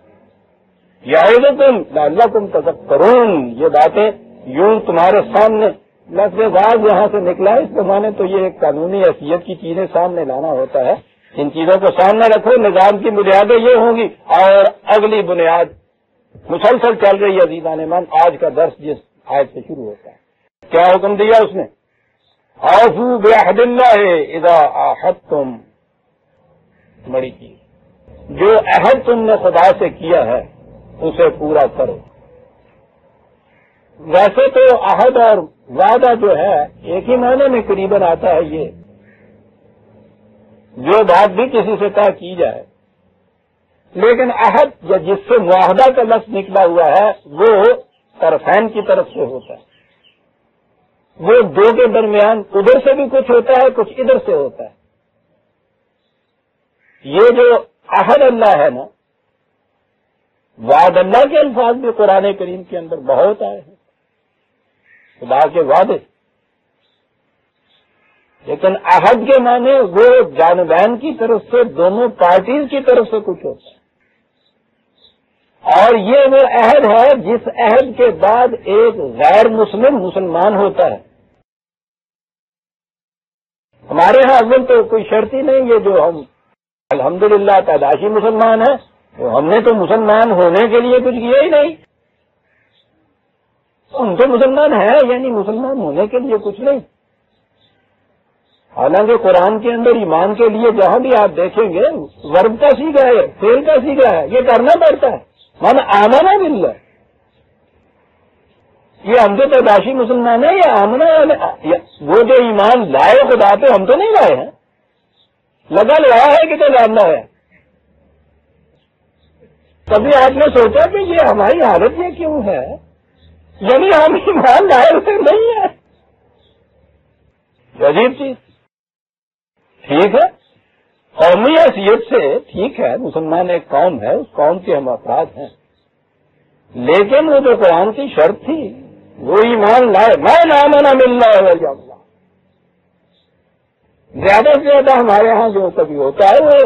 Speaker 1: یعظکم لعلکم تذکرون. یہ باتیں یوں تمہارے سامنے لفظ باز یہاں سے نکلا ہے، اس زمانے تو یہ ایک قانونی حیثیت کی چیزیں سامنے لانا ہوتا ہے. ان چیزوں کو سامنے رکھو، نظام کی بنیادیں یہ ہوں گی اور اگلی بنیاد مسلسل چل رہی ہے. عزیزان من آج کا درس جس آیت سے شروع ہوتا ہے، کیا حکم دیا اس نے؟ اوفوا بعہد اللہ اذا عاہدتم. بڑی چیز، جو عہد تم نے خدا سے کیا ہے اسے پورا کرو. ویسے تو عہد اور وعدہ جو ہے ایک ہی معنی میں قریباً آتا ہے. یہ جو بات بھی کسی سے طے کی جائے، لیکن عہد یا جس سے معاہدہ کا لفظ نکلا ہوا ہے وہ طرفین کی طرف سے ہوتا ہے. وہ دو کے درمیان ادھر سے بھی کچھ ہوتا ہے، کچھ ادھر سے ہوتا ہے. یہ جو عہد اللہ ہے نا، وعد اللہ کے الفاظ بھی قرآن کریم کے اندر بہت آئے ہیں، خدا کے وعدے. لیکن عہد کے معنی وہ جانبین کی طرف سے، دونوں پارٹیز کی طرف سے کچھ ہوتا ہے. اور یہ وہ عہد ہے جس عہد کے بعد ایک غیر مسلم مسلمان ہوتا ہے. ہمارے ہاں اول تو کوئی شرط ہی نہیں، یہ جو ہم الحمدللہ پیدائشی مسلمان ہیں، تو ہم نے تو مسلمان ہونے کے لیے کچھ کیا ہی نہیں. ہم تو مسلمان ہیں، یعنی مسلمان ہونے کے لیے کچھ نہیں. حالانکہ قرآن کے اندر ایمان کے لیے جہاں بھی آپ دیکھیں گے ورب کا سیکھا ہے، فعل کا سیکھا ہے، یہ کرنا پڑتا ہے. من آمنا باللہ، یہ ہم تو پیدائشی مسلمان ہیں، یہ آمنا وہ جو ایمان لائے خدا پہ، ہم تو نہیں لائے ہیں. لگا لگا ہے کہ تو جاننا ہے. کبھی آپ نے سوچا کہ یہ ہماری حالت یہ کیوں ہے؟ یعنی ہم ایمان لائے ہوئے نہیں ہیں. عجیب چیز. ٹھیک ہے، قومی حیثیت سے ٹھیک ہے، مسلمان ایک قوم ہے، اس قوم کے ہم افراد ہیں، لیکن وہ جو قرآن کی شرط تھی وہ ایمان لائے. میں نامنا ملنا ہے. زیادہ سے زیادہ ہمارے ہاں جو کبھی ہوتا ہے وہ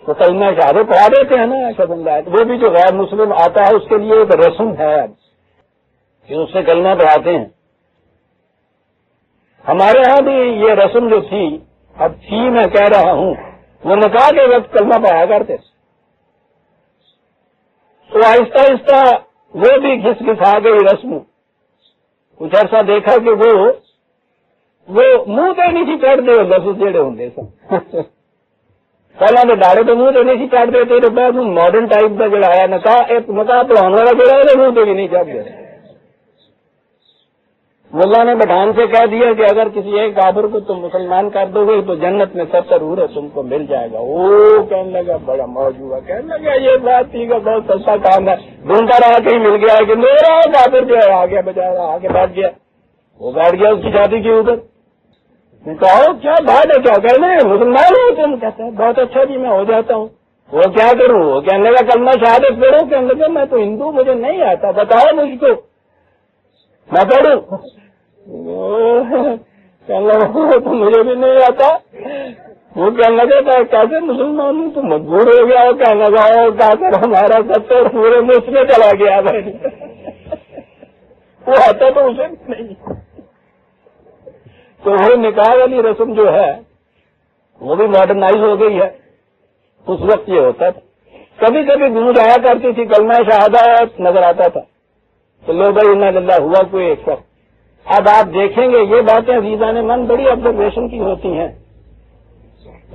Speaker 1: تو کلمہ شہادت پڑھا دیتے ہیں نا، اشہد ان لا الہ، وہ بھی جو غیر مسلم آتا ہے اس کے لیے ایک رسم ہے کہ اس سے کلمہ پڑھاتے ہیں. ہمارے ہاں بھی یہ رسم جو تھی، اب تھی میں کہہ رہا ہوں، وہ نکاح کے وقت کلمہ پڑھایا کرتے، تو آہستہ آہستہ وہ بھی گھس گھسا گئی رسم. کچھ عرصہ دیکھا کہ وہ منہ پہ نہیں سی چڑھ دے لفظ جڑے ہوں سب پہلے تو ڈالے تو منہ پہ نہیں سی چڑھ دیتے، تو بعد ماڈرن ٹائپ کا جڑا ہے نکاح پڑھانے والا جڑا ہے منہ پہ بھی نہیں چڑھ دے. ملا نے پٹھان سے کہہ دیا کہ اگر کسی ایک کافر کو تم مسلمان کر دو گے تو جنت میں 70 حور تم کو مل جائے گا. وہ کہنے لگا بڑا موج ہوا، کہنے لگا یہ بات ٹھیک ہے، بہت سستا کام ہے. ڈھونڈتا رہا کہیں مل گیا کہ میرا کافر جو ہے آگے بجا رہا، آگے بیٹھ گیا. وہ بیٹھ گیا اس کی شادی کے اوپر. کہو کیا بات ہے، کیا کہنے مسلمان ہو تم؟ کہتا ہے بہت اچھا جی میں ہو جاتا ہوں. وہ کیا کروں؟ وہ کہنے لگا کلمہ شہادت پڑھو. کہنے لگا میں تو ہندو، مجھے نہیں آتا، بتاؤ مجھ کو میں پڑھوں. کہنے لگا تو مجھے بھی نہیں آتا. وہ کہنے لگا کیسے مسلمان ہوں؟ تو مجبور ہو گیا. کہنے لگا کیا کر ہمارا 70 پورے مفت میں چلا گیا. وہ آتا تو اسے بھی نہیں. تو وہ نکاح والی رسم جو ہے وہ بھی ماڈرنائز ہو گئی ہے. اس وقت یہ ہوتا تھا، کبھی کبھی گونج آیا کرتی تھی، کلمہ شہادت نظر آتا تھا تو لو بھائی انا للہ ہوا کوئی ایک وقت. اب آپ دیکھیں گے یہ باتیں عزیزان من بڑی آبزرویشن کی ہوتی ہیں.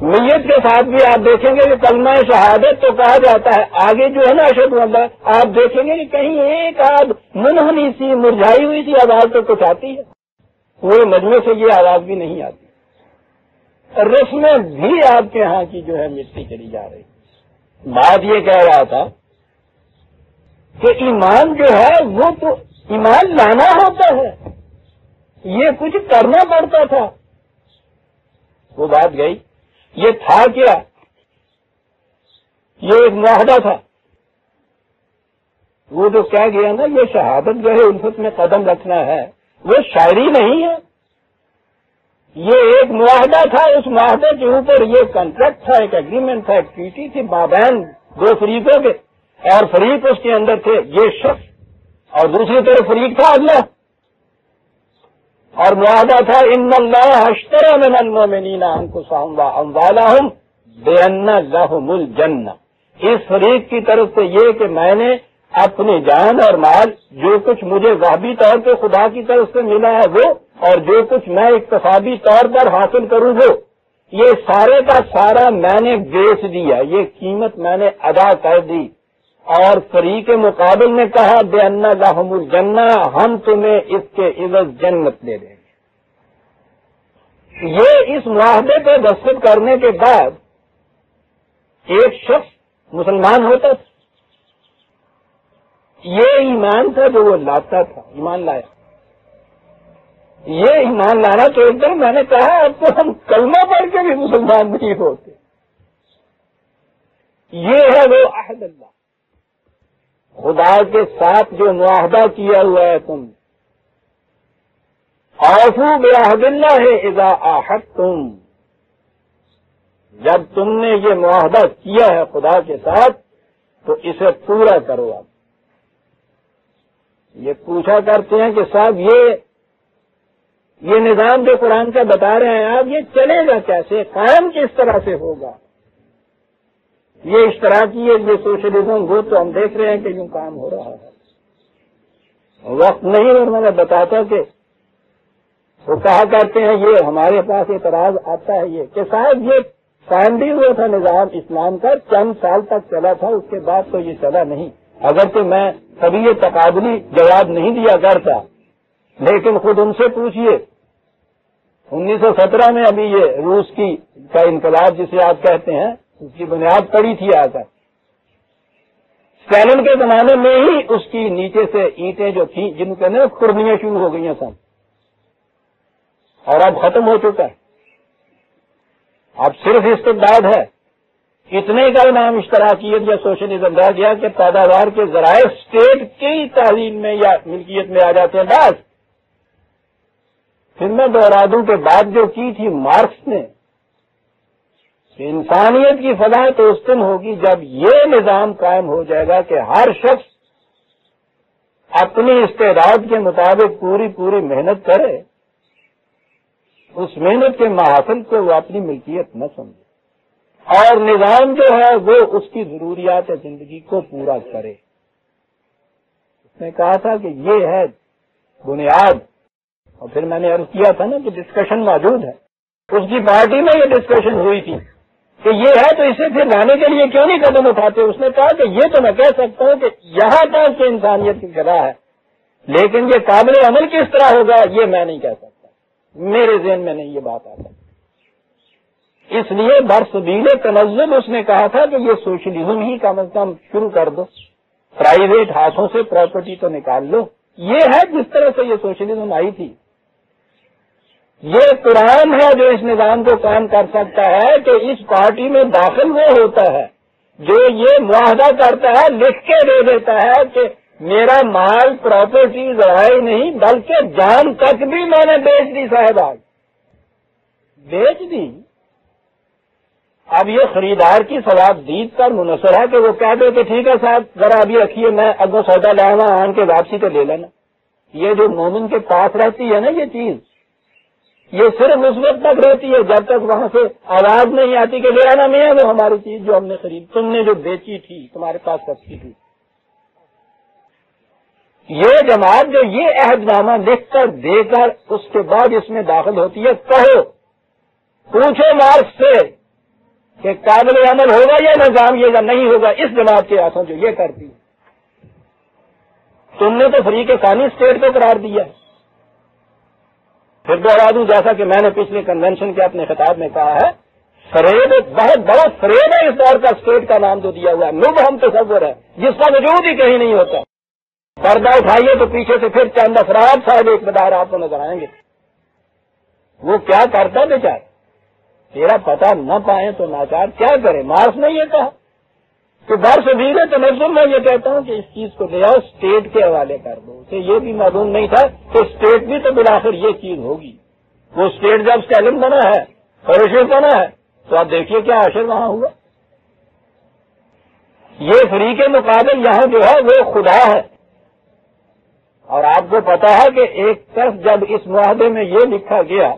Speaker 1: میت کے ساتھ بھی آپ دیکھیں گے کہ کلمہ شہادت تو کہا جاتا ہے، آگے جو ہے نا اشہد ان لا، آپ دیکھیں گے کہ کہیں ایک آدھ منحنی سی مرجھائی ہوئی سی آواز تو کچھ آتی ہے. پورے مجمع سے یہ آواز بھی نہیں آتی. رسمیں بھی آپ کے ہاں کی جو ہے مٹی چلی جا رہی. بات یہ کہہ رہا تھا کہ ایمان جو ہے وہ تو ایمان لانا ہوتا ہے، یہ کچھ کرنا پڑتا تھا. وہ بات گئی. یہ تھا کیا؟ یہ ایک معاہدہ تھا. وہ جو کہہ گیا نا یہ شہادت جو ہے الفت میں قدم رکھنا ہے، وہ شاعری نہیں ہے، یہ ایک معاہدہ تھا. اس معاہدے کے اوپر یہ کانٹریکٹ تھا، ایک ایگریمنٹ تھا، ایک ٹریٹی تھی مابین دو فریقوں کے، اور فریق اس کے اندر تھے یہ شخص اور دوسری طرف فریق تھا اللہ. اور معاہدہ تھا ان اللہ اشترى من المؤمنین انفسهم واموالهم بان لهم الجنہ. اس فریق کی طرف سے یہ کہ میں نے اپنی جان اور مال جو کچھ مجھے ذاتی طور پہ خدا کی طرف سے ملا ہے وہ، اور جو کچھ میں اقتصادی طور پر حاصل کروں وہ، یہ سارے کا سارا میں نے بیچ دیا، یہ قیمت میں نے ادا کر دی. اور فریق مقابل نے کہا بِأَنَّ لَهُمُ الْجَنَّةَ، ہم تمہیں اس کے عوض جنت دے دیں گے. یہ اس معاہدے پہ دستخط کرنے کے بعد ایک شخص مسلمان ہوتا تھا. یہ ایمان تھا جو وہ لاتا تھا، ایمان لایا. یہ ایمان لانا تو ایک دم میں نے کہا اب تو ہم کلمہ پڑھ کے بھی مسلمان نہیں ہوتے. یہ ہے وہ عہد اللہ، خدا کے ساتھ جو معاہدہ کیا ہوا ہے تم. اوفوا بعہد اللہ اذا عاہدتم، جب تم نے یہ معاہدہ کیا ہے خدا کے ساتھ تو اسے پورا کرو. آپ یہ پوچھا کرتے ہیں کہ صاحب یہ نظام جو قرآن کا بتا رہے ہیں آپ، یہ چلے گا کیسے، قائم کس طرح سے ہوگا؟ یہ اشتراکی ہے، یہ سوشلزم، وہ تو ہم دیکھ رہے ہیں کہ یوں کام ہو رہا ہے. وقت نہیں اور میں نے بتاتا کہ وہ کہا کرتے ہیں یہ ہمارے پاس اعتراض آتا ہے یہ کہ صاحب یہ قائم بھی ہوا تھا نظام اسلام کا، چند سال تک چلا تھا، اس کے بعد تو یہ چلا نہیں. اگرچہ میں کبھی یہ تقابلی جواب نہیں دیا کرتا، لیکن خود ان سے پوچھئے 1917 میں ابھی یہ روس کا انقلاب جسے آپ کہتے ہیں اس کی بنیاد پڑی تھی آ کر. اسٹالن کے زمانے میں ہی اس کی نیچے سے اینٹیں جو تھیں جن کے نا کھرنیاں شروع ہو گئی ہیں سب، اور اب ختم ہو چکا ہے. اب صرف استبداد ہے. اتنے کا نام اشتراکیت یا سوشلزم رہ گیا کہ پیداوار کے ذرائع اسٹیٹ کی تعلیم میں یا ملکیت میں آ جاتے ہیں. بس پھر میں دوہرا دوں کہ بات جو کی تھی مارکس نے کہ انسانیت کی فلاح تو اس دن ہوگی جب یہ نظام قائم ہو جائے گا کہ ہر شخص اپنی استعداد کے مطابق پوری محنت کرے، اس محنت کے محاصل کو وہ اپنی ملکیت نہ سمجھے، اور نظام جو ہے وہ اس کی ضروریات زندگی کو پورا کرے. اس نے کہا تھا کہ یہ ہے بنیاد. اور پھر میں نے عرض کیا تھا نا کہ ڈسکشن موجود ہے، اس کی پارٹی میں یہ ڈسکشن ہوئی تھی کہ یہ ہے تو اسے پھر لانے کے لیے کیوں نہیں قدم اٹھاتے. اس نے کہا کہ یہ تو میں کہہ سکتا ہوں کہ یہاں تک کہ انسانیت کی گدا ہے، لیکن یہ قابل عمل کس طرح ہوگا یہ میں نہیں کہہ سکتا، میرے ذہن میں نہیں یہ بات آتا. اس لیے برسبیل تنزل اس نے کہا تھا کہ یہ سوشلزم ہی کم از کم شروع کر دو، پرائیویٹ ہاتھوں سے پراپرٹی تو نکال لو. یہ ہے جس طرح سے یہ سوشلزم آئی تھی. یہ قرآن ہے جو اس نظام کو قائم کر سکتا ہے کہ اس پارٹی میں داخل وہ ہوتا ہے جو یہ معاہدہ کرتا ہے، لکھ کے دے دیتا ہے کہ میرا مال پراپرٹی ضائع نہیں بلکہ جان تک بھی میں نے بیچ دی. صاحب آج بیچ دی. اب یہ خریدار کی ثواب دید پر منحصر ہے کہ وہ کہہ دے کہ ٹھیک ہے صاحب ذرا ابھی رکھیے، میں اگوں سودا لاؤں گا، آن کے واپسی تو لے لینا. یہ جو مومن کے پاس رہتی ہے نا یہ چیز، یہ صرف اس وقت تک رہتی ہے جب تک وہاں سے آواز نہیں آتی کہ لے آنا میں وہ ہماری چیز جو ہم نے خرید، تم نے جو بیچی تھی تمہارے پاس رکھی تھی. یہ جماعت جو یہ عہد نامہ لکھ کر دے کر اس کے بعد اس میں داخل ہوتی ہے، کہو پوچھو مارکس سے کہ قابل عمل ہوگا یہ نظام یہ نہیں ہوگا اس جماعت کے ہاتھوں جو یہ کرتی ہے. تم نے تو فریق ثانی اسٹیٹ کو قرار دیا. پھر دوہرا دوں جیسا کہ میں نے پچھلے کنونشن کے اپنے خطاب میں کہا ہے، فریب ایک بہت بڑا فریب ہے اس دور کا اسٹیٹ کا نام جو دیا ہوا ہے، مبہم تصور ہے جس کا وجود ہی کہیں نہیں ہوتا. پردہ اٹھائیے تو پیچھے سے پھر چند افراد صاحب اقتدار آپ کو نظر آئیں گے. وہ کیا کرتا بیچار، تیرا پتہ نہ پائیں تو ناچار کیا کرے. مارکس نے یہ کہا کہ برسبیل تنزل میں یہ کہتا ہوں کہ اس چیز کو لے آؤ اسٹیٹ کے حوالے کر دو. اسے یہ بھی معلوم نہیں تھا کہ اسٹیٹ بھی تو بالآخر یہ چیز ہوگی. وہ اسٹیٹ جب اسٹالن بنا ہے، خروشیف بنا ہے، تو آپ دیکھیے کیا حشر وہاں ہوا. یہ فریق مقابل یہاں جو ہے وہ خدا ہے. اور آپ کو پتا ہے کہ ایک طرف جب اس معاہدے میں یہ لکھا گیا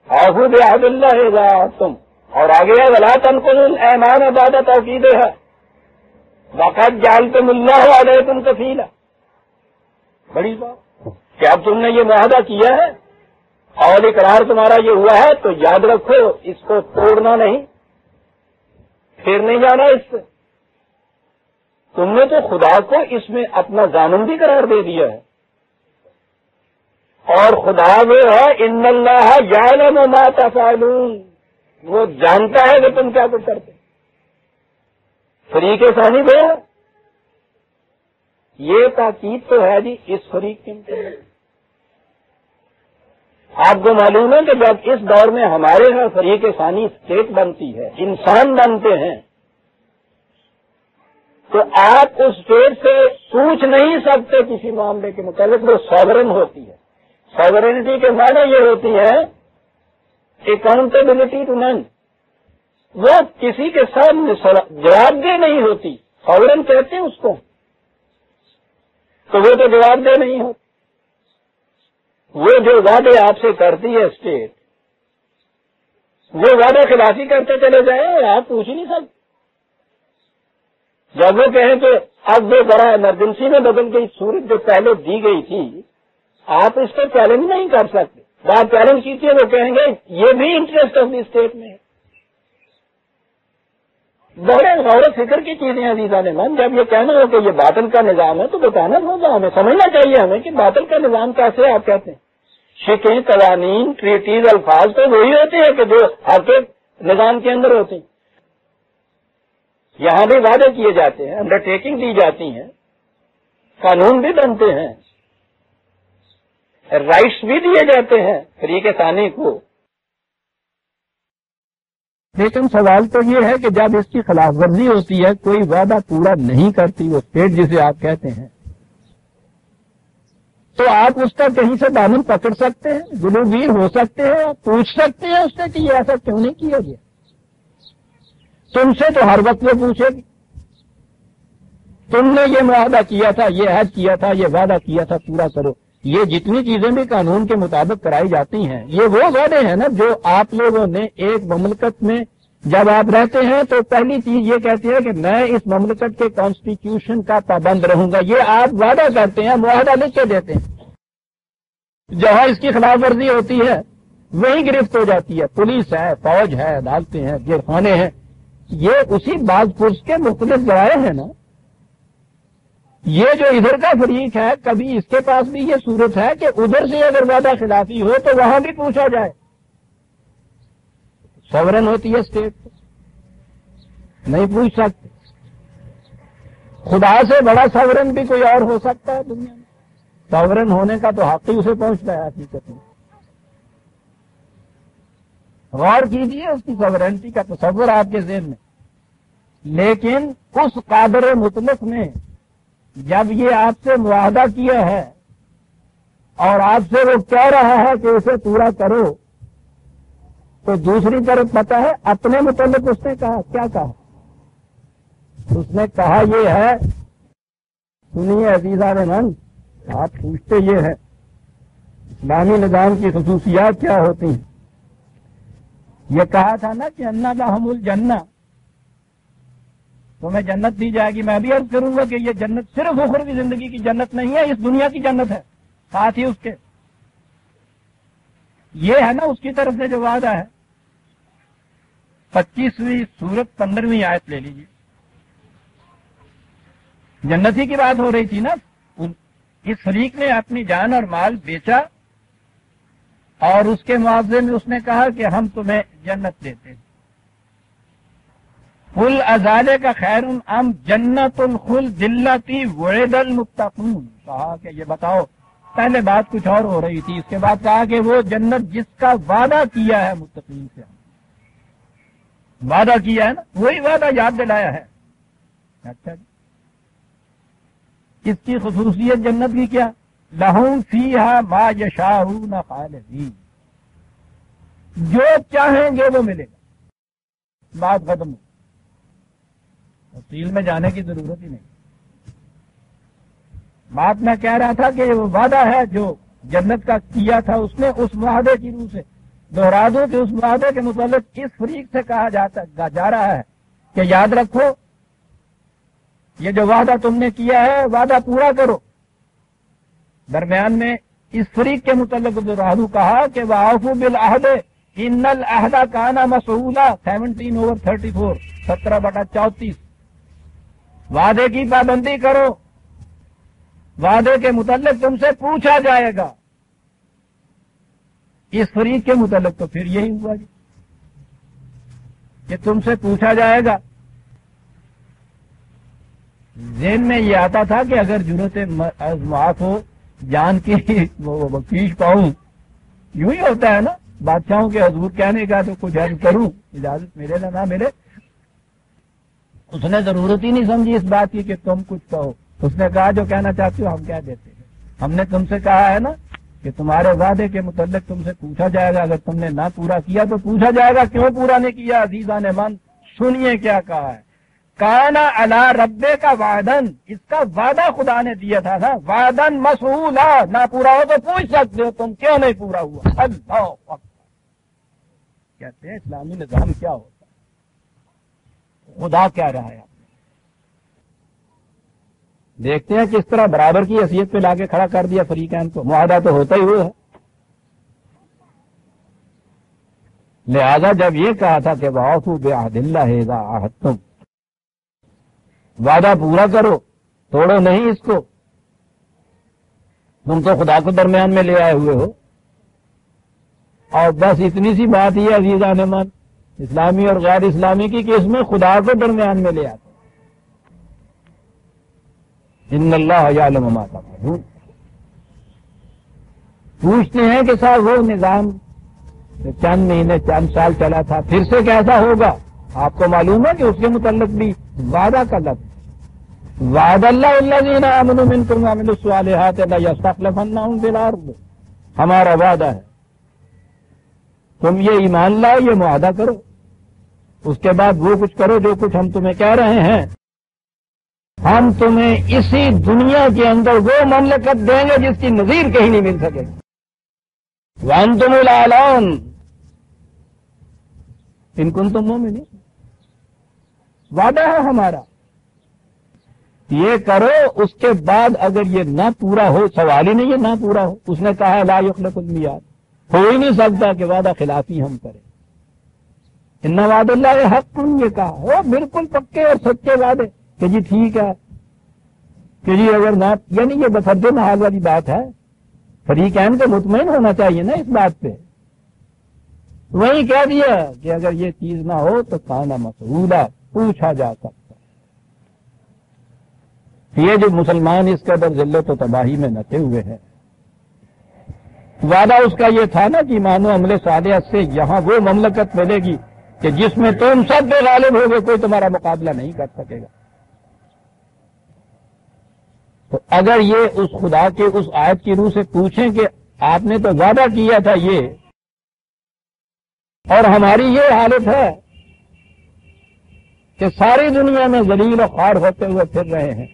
Speaker 1: اوفوا بعہد اللہ اذا عاہدتم، اور آگے ہے ولا تنقضوا الایمان بعد توکیدہا وقد جعلتم اللہ علیکم کفیلا. بڑی بات کہ اب تم نے یہ معاہدہ کیا ہے اور اقرار تمہارا یہ ہوا ہے تو یاد رکھو اس کو توڑنا نہیں، پھر نہیں جانا اس سے. تم نے تو خدا کو اس میں اپنا ضامن بھی قرار دے دیا ہے، اور خدا وہ ہے ان اللہ یعلم ما تفعلون، وہ جانتا ہے کہ تم کیا کچھ کرتے. فریق ثانی وہ ہے. یہ تاکید تو ہے جی اس فریق کے متعلق. آپ کو معلوم ہے کہ جب اس دور میں ہمارے یہاں فریق ثانی اسٹیٹ بنتی ہے، انسان بنتے ہیں، تو آپ اس اسٹیٹ سے پوچھ نہیں سکتے کسی معاملے کے متعلق، وہ ساورن ہوتی ہے۔ ساورنٹی کے معنی یہ ہوتی ہے اکاؤنٹیبلٹی ٹو نن، وہ کسی کے سامنے جواب دہ نہیں ہوتی، ساورن کہتے ہیں اس کو، تو وہ تو جواب دہ نہیں ہوتی۔ وہ جو وعدے آپ سے کرتی ہے اسٹیٹ، وہ وعدہ خلافی کرتے چلے جائیں، آپ پوچھ نہیں سکتے۔ جب وہ کہیں کہ اب وہ ذرا ایمرجنسی میں بدل گئی صورت جو پہلے دی گئی تھی، آپ اس پر چیلنج نہیں کر سکتے۔ بات چیلنج کیجیے، وہ کہیں گے یہ بھی انٹرسٹ آف دی اسٹیٹ میں ہے۔ بڑے غور و فکر کی چیزیں عزیزان من، جب یہ کہنا ہو کہ یہ باطل کا نظام ہے تو بتانا ہوگا، ہمیں سمجھنا چاہیے ہمیں کہ باطل کا نظام کیسے آپ کہتے ہیں۔ شکیں، قوانین، ٹریٹیز، الفاظ تو وہی ہوتے ہیں کہ جو آپ کے نظام کے اندر ہوتے ہیں۔ یہاں بھی وعدے کیے جاتے ہیں، انڈرٹیکنگ دی جاتی ہیں، قانون بھی بنتے ہیں، رائٹس بھی دیے جاتے ہیں فریق ثانی کو۔ لیکن سوال تو یہ ہے کہ جب اس کی خلاف ورزی ہوتی ہے، کوئی وعدہ پورا نہیں کرتی وہ اسٹیٹ جسے آپ کہتے ہیں، تو آپ اس کا کہیں سے دامن پکڑ سکتے ہیں، گلوگیر ہو سکتے ہیں، آپ پوچھ سکتے ہیں اس سے کہ یہ ایسا کیوں نہیں کیا گیا۔ تم سے تو ہر وقت وہ پوچھے گی، تم نے یہ معاہدہ کیا تھا، یہ عہد کیا تھا، یہ وعدہ کیا تھا، پورا کرو۔ یہ جتنی چیزیں بھی قانون کے مطابق کرائی جاتی ہیں، یہ وہ وعدے ہیں نا جو آپ لوگوں نے ایک مملکت میں جب آپ رہتے ہیں تو پہلی چیز یہ کہتے ہیں کہ میں اس مملکت کے کانسٹیٹیوشن کا پابند رہوں گا، یہ آپ وعدہ کرتے ہیں، معاہدہ لکھ کے دیتے ہیں۔ جہاں اس کی خلاف ورزی ہوتی ہے وہیں گرفت ہو جاتی ہے، پولیس ہے، فوج ہے، عدالتیں ہیں، جیل خانے ہیں۔ یہ اسی باز پرس کے مختلف ذرائع ہیں نا۔ یہ جو ادھر کا فریق ہے، کبھی اس کے پاس بھی یہ صورت ہے کہ ادھر سے اگر وعدہ خلافی ہو تو وہاں بھی پوچھا جائے۔ سورن ہوتی ہے اسٹیٹ، نہیں پوچھ سکتے۔ خدا سے بڑا سورن بھی کوئی اور ہو سکتا ہے دنیا میں؟ سورن ہونے کا تو حق ہی اسے پہنچتا ہے حقیقت میں۔ غور کیجیے اس کی سورنٹی کا تصور آپ کے ذہن میں۔ لیکن اس قادر مطلق نے جب یہ آپ سے معاہدہ کیا ہے اور آپ سے وہ کہہ رہا ہے کہ اسے پورا کرو، تو دوسری طرف پتہ ہے اپنے متعلق اس نے کہا کیا کہا؟ اس نے کہا یہ ہے، سنیے عزیزان من، آپ پوچھتے یہ ہے اسلامی نظام کی خصوصیات کیا ہوتی ہیں۔ یہ کہا تھا نا کہ انا لہم الجنہ، تمہیں جنت دی جائے گی۔ میں بھی عرض کروں گا کہ یہ جنت صرف اخروی زندگی کی جنت نہیں ہے، اس دنیا کی جنت ہے ساتھ ہی اس کے۔ یہ ہے نا اس کی طرف سے جو وعدہ ہے۔ 25ویں سورت 15ویں آیت لے لیجیے، جنت ہی کی بات ہو رہی تھی نا۔ اس فریق نے اپنی جان اور مال بیچا اور اس کے معاوضے میں اس نے کہا کہ ہم تمہیں جنت دیتے ہیں۔ قل ازالک خیر ام جنت الخلد التی وعد المتقون، کہا کہ یہ بتاؤ، پہلے بات کچھ اور ہو رہی تھی، اس کے بعد کہا کہ وہ جنت جس کا وعدہ کیا ہے متقین سے، وعدہ کیا ہے نا، وہی وعدہ یاد دلایا ہے۔ اچھا جی، اس کی خصوصیت جنت کی کیا؟ لہم فیہا ما یشاؤون خالدین، جو چاہیں گے وہ ملے گا۔ بات ختم ہو، تفصیل میں جانے کی ضرورت ہی نہیں۔ بات میں کہہ رہا تھا کہ وہ وعدہ ہے جو جنت کا کیا تھا اس نے، اس معاہدے کی روح سے دوہرا دو کہ اس معاہدے کے متعلق اس فریق سے کہا جا رہا ہے کہ یاد رکھو یہ جو وعدہ تم نے کیا ہے وعدہ پورا کرو۔ درمیان میں اس فریق کے متعلق دوہرا کہا کہ وَأَوْفُوا بِالْعَهْدِ إِنَّ الْعَهْدَ كَانَ مَسْئُولًا 17/34 17/34، وعدے کی پابندی کرو، وعدے کے متعلق تم سے پوچھا جائے گا۔ اس فریق کے متعلق تو پھر یہی ہوا جی کہ تم سے پوچھا جائے گا۔ ذہن میں یہ آتا تھا کہ اگر ضرورت معاف ہو، جان کی پیش پاؤں یوں ہی ہوتا ہے نا بادشاہوں کے حضور کہنے کا تو کچھ عرض کروں، اجازت ملے نہ ملے. اس نے ضرورت ہی نہیں سمجھی اس بات کی کہ تم کچھ کہو. اس نے کہا جو کہنا چاہتے ہو ہم کہہ دیتے ہیں. ہم نے تم سے کہا ہے نا کہ تمہارے وعدے کے متعلق تم سے پوچھا جائے گا، اگر تم نے نہ پورا کیا تو پوچھا جائے گا کیوں پورا نہیں کیا. عزیزان من سنیے کیا کہا ہے. کانا علی ربے کا وعدن، اس کا وعدہ خدا نے دیا تھا نا، وعدن مسئولا، نہ پورا ہو تو پوچھ سکتے ہو تم کیوں نہیں پورا ہوا. اللہ اکبر. کہتے ہیں اسلامی نظام کیا ہوتا ہے، خدا کہہ رہا ہے. دیکھتے ہیں کس طرح برابر کی حیثیت پہ لا کے کھڑا کر دیا فریقین کو. معاہدہ تو ہوتا ہی ہوا ہے. لہذا جب یہ کہا تھا کہ وَأَوْفُوا بِعَهْدِ اللَّهِ إِذَا عَاهَدتُّمْ، وعدہ پورا کرو، توڑو نہیں اس کو. تم تو خدا کو درمیان میں لے آئے ہوئے ہو. اور بس اتنی سی بات یہ عزیزان من اسلامی اور غیر اسلامی کی کہ اس میں خدا کو درمیان میں لے آتے. ان اللہ یعلم ما تفعلون. پوچھتے ہیں کہ صاحب وہ نظام چند مہینے چند سال چلا تھا پھر سے کیسا ہوگا. آپ کو معلوم ہے کہ اس کے متعلق بھی وعدہ کا لفظ وعد اللہ الذین آمنوا منکم وعملوا الصالحات لیستخلفنہم فی الارض. ہمارا وعدہ ہے تم یہ ایمان لاؤ، یہ معاہدہ کرو، اس کے بعد وہ کچھ کرو جو کچھ ہم تمہیں کہہ رہے ہیں. ہم تمہیں اسی دنیا کے اندر وہ مملکت دیں گے جس کی نظیر کہیں نہیں مل سکے. وانتم الاعلون ان کنتم مومنین. وعدہ ہے ہمارا، یہ کرو. اس کے بعد اگر یہ نہ پورا ہو، سوال ہی نہیں ہے نہ پورا ہو. اس نے کہا لا یخلف المیعاد، ہو ہی نہیں سکتا کہ وعدہ خلافی ہم کریں. ان وعد اللہ حق، یہ کہا وہ بالکل پکے اور سچے وعدے کہ جی ٹھیک ہے کہ جی اگر نہ، یعنی یہ بسرد محال والی بات ہے. فریقین کو مطمئن ہونا چاہیے نا اس بات پہ. وہی کہہ دیا کہ اگر یہ چیز نہ ہو تو کانا مسئولا، پوچھا جا سکتا. یہ جو مسلمان اس قدر ذلت و تباہی میں نتے ہوئے ہیں، وعدہ اس کا یہ تھا نا کہ ایمان و عمل صالح سے یہاں وہ مملکت ملے گی کہ جس میں تم سب پہ غالب ہوگے، کوئی تمہارا مقابلہ نہیں کر سکے گا. تو اگر یہ اس خدا کے اس آیت کی روح سے پوچھیں کہ آپ نے تو وعدہ کیا تھا یہ، اور ہماری یہ حالت ہے کہ ساری دنیا میں ذلیل و خوار ہوتے ہوئے پھر رہے ہیں،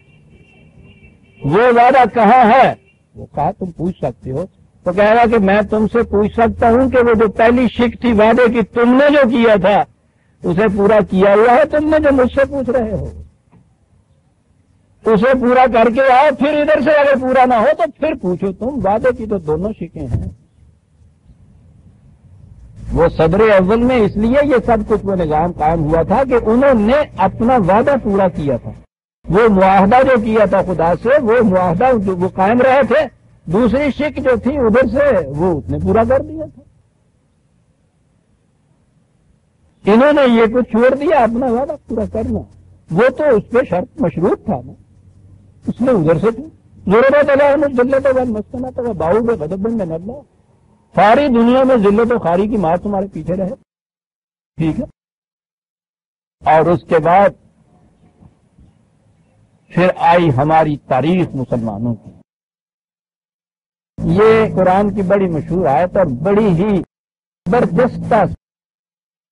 Speaker 1: وہ وعدہ کہاں ہے؟ وہ کہا تم پوچھ سکتے ہو. تو کہے گا کہ میں تم سے پوچھ سکتا ہوں کہ وہ جو پہلی شک تھی وعدے کی تم نے جو کیا تھا اسے پورا کیا ہوا ہے؟ تم نے جو مجھ سے پوچھ رہے ہو اسے پورا کر کے آؤ. پھر ادھر سے اگر پورا نہ ہو تو پھر پوچھو تم. وعدے کی تو دونوں شکیں ہیں. وہ صدر اول میں اس لیے یہ سب کچھ وہ نظام قائم ہوا تھا کہ انہوں نے اپنا وعدہ پورا کیا تھا. وہ معاہدہ جو کیا تھا خدا سے، وہ معاہدہ وہ قائم رہے تھے. دوسری شک جو تھی ادھر سے وہ اس نے پورا کر دیا تھا. انہوں نے یہ کچھ چھوڑ دیا اپنا وعدہ پورا کرنا. وہ تو اس پہ شرط مشروط تھا نا. اس نے ادھر سے ضرورت ذلت و مسکنت و باؤ میں غضب میں نبلا. ساری دنیا میں ذلت و خواری کی مار تمہارے پیچھے رہے. ٹھیک ہے. اور اس کے بعد پھر آئی ہماری تاریخ مسلمانوں کی. یہ قرآن کی بڑی مشہور آیت اور بڑی ہی زبردست،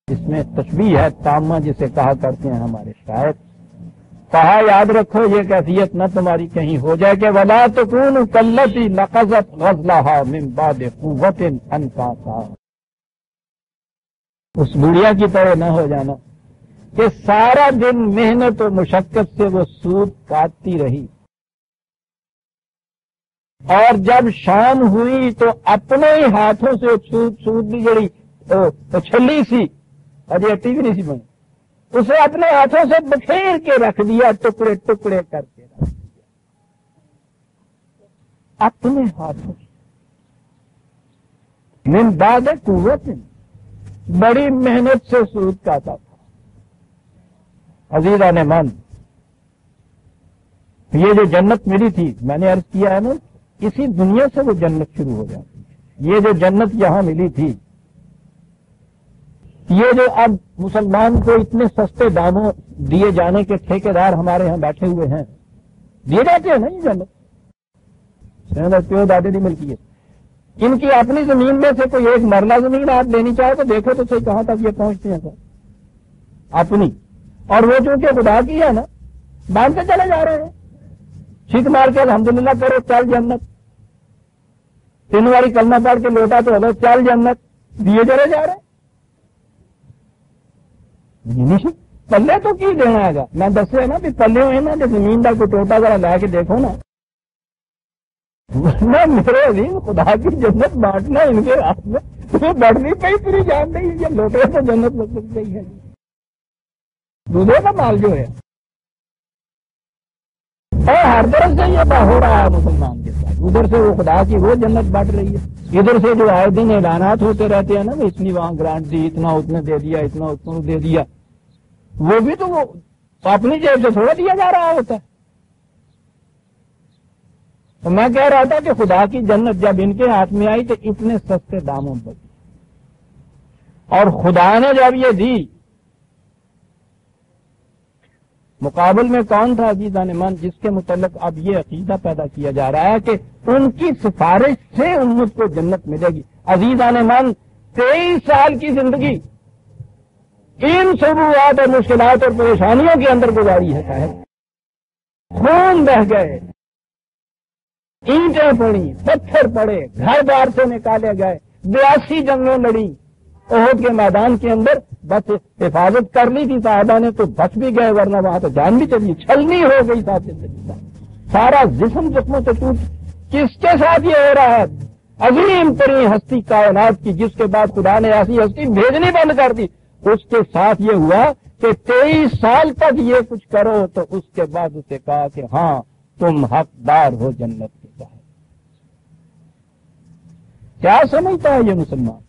Speaker 1: اس میں تشبیہ ہے تامہ جسے کہا کرتے ہیں ہمارے شاعر. کہا یاد رکھو یہ کیفیت نہ تمہاری کہیں ہو جائے کہ ولا تکونوا کاللتی نقضت غزلها من بعد قوت انکاسا. اس بڑھیا کی طرح نہ ہو جانا کہ سارا دن محنت و مشقت سے وہ سود کاٹتی رہی، اور جب شام ہوئی تو اپنے ہی ہاتھوں سے سود بھی جڑی چھلی سی اور اٹی بھی نہیں سی بنی، اسے اپنے ہاتھوں سے بکھیر کے رکھ دیا، ٹکڑے ٹکڑے کر کے رکھ دیا اپنے ہاتھوں سے. من بعد قوت، بڑی محنت سے سود کاٹا تھا. عزیزان من، یہ جو جنت ملی تھی میں نے عرض کیا ہے نا، اسی دنیا سے وہ جنت شروع ہو جاتی ہے. یہ جو جنت یہاں ملی تھی، یہ جو اب مسلمان کو اتنے سستے داموں دیے جانے کے ٹھیکیدار ہمارے ہاں بیٹھے ہوئے ہیں، دیے جاتے ہیں نا یہ جنت پیو دادے دی ملکی ہے، ان کی اپنی زمین میں سے کوئی ایک مرلہ زمین آپ لینی چاہے تو دیکھو تو صحیح کہاں تک یہ پہنچتے ہیں سر اپنی، اور وہ چونکہ خدا کی ہے نا باندھتے چلے جا رہے ہیں، چھینک مار کے الحمدللہ کرو چل جنت، 3 باری کلمہ پڑھ کے لوٹا تو ہلو چل جنت، دیے چلے جا رہے ہیں۔ پلے تو کی دینا ہے، میں دسے نا بھی پلے ہوئے نا کہ زمین کا کوئی ٹوٹا ذرا لے کے دیکھو نا، میرے عظیم خدا کی جنت بانٹنا ان کے ہاتھ میں تمہیں بڑھنی پئی پوری جان نہیں، یہ لوٹے تو جنت لگ گئی ہے، دودھے کا مال جو ہے، اور ہر طرف سے یہ ہو رہا ہے مسلمان کے ساتھ، ادھر سے وہ خدا کی وہ جنت بانٹ رہی ہے، ادھر سے جو آئے دن اعلانات ہوتے رہتے ہیں نا اتنی وہاں گرانٹ دی، اتنا اتنے دے دیا، اتنا اتنا دے دیا، وہ بھی تو وہ اپنی جیب سے تھوڑا دیا جا رہا ہوتا ہے۔ تو میں کہہ رہا تھا کہ خدا کی جنت جب ان کے ہاتھ میں آئی تو اتنے سستے داموں پر دی، اور خدا نے جب یہ دی مقابل میں کون تھا عزیزان من، جس کے متعلق اب یہ عقیدہ پیدا کیا جا رہا ہے کہ ان کی سفارش سے امت کو جنت ملے گی۔ عزیزان من 23 سال کی زندگی ان صعوبات اور مشکلات اور پریشانیوں کے اندر گزاری ہے صاحب، خون بہ گئے، اینٹیں پڑی، پتھر پڑے، گھر بار سے نکالے گئے، 82 جنگیں لڑی، احد کے میدان کے اندر بس حفاظت کر لی تھی صحابہ نے تو بچ بھی گئے، ورنہ وہاں تو جان بھی چلی، چھلنی ہو گئی صاحب زندگی کا، سارا جسم زخموں سے ٹوٹ۔ کس کے ساتھ یہ ہو رہا ہے؟ عظیم ترین ہستی کائنات کی، جس کے بعد خدا نے ایسی ہستی بھیجنی بند کر دی، اس کے ساتھ یہ ہوا کہ 23 سال تک یہ کچھ کرو، تو اس کے بعد اسے کہا کہ ہاں تم حقدار ہو جنت کے صاحب۔ کیا سمجھتا ہے یہ مسلمان؟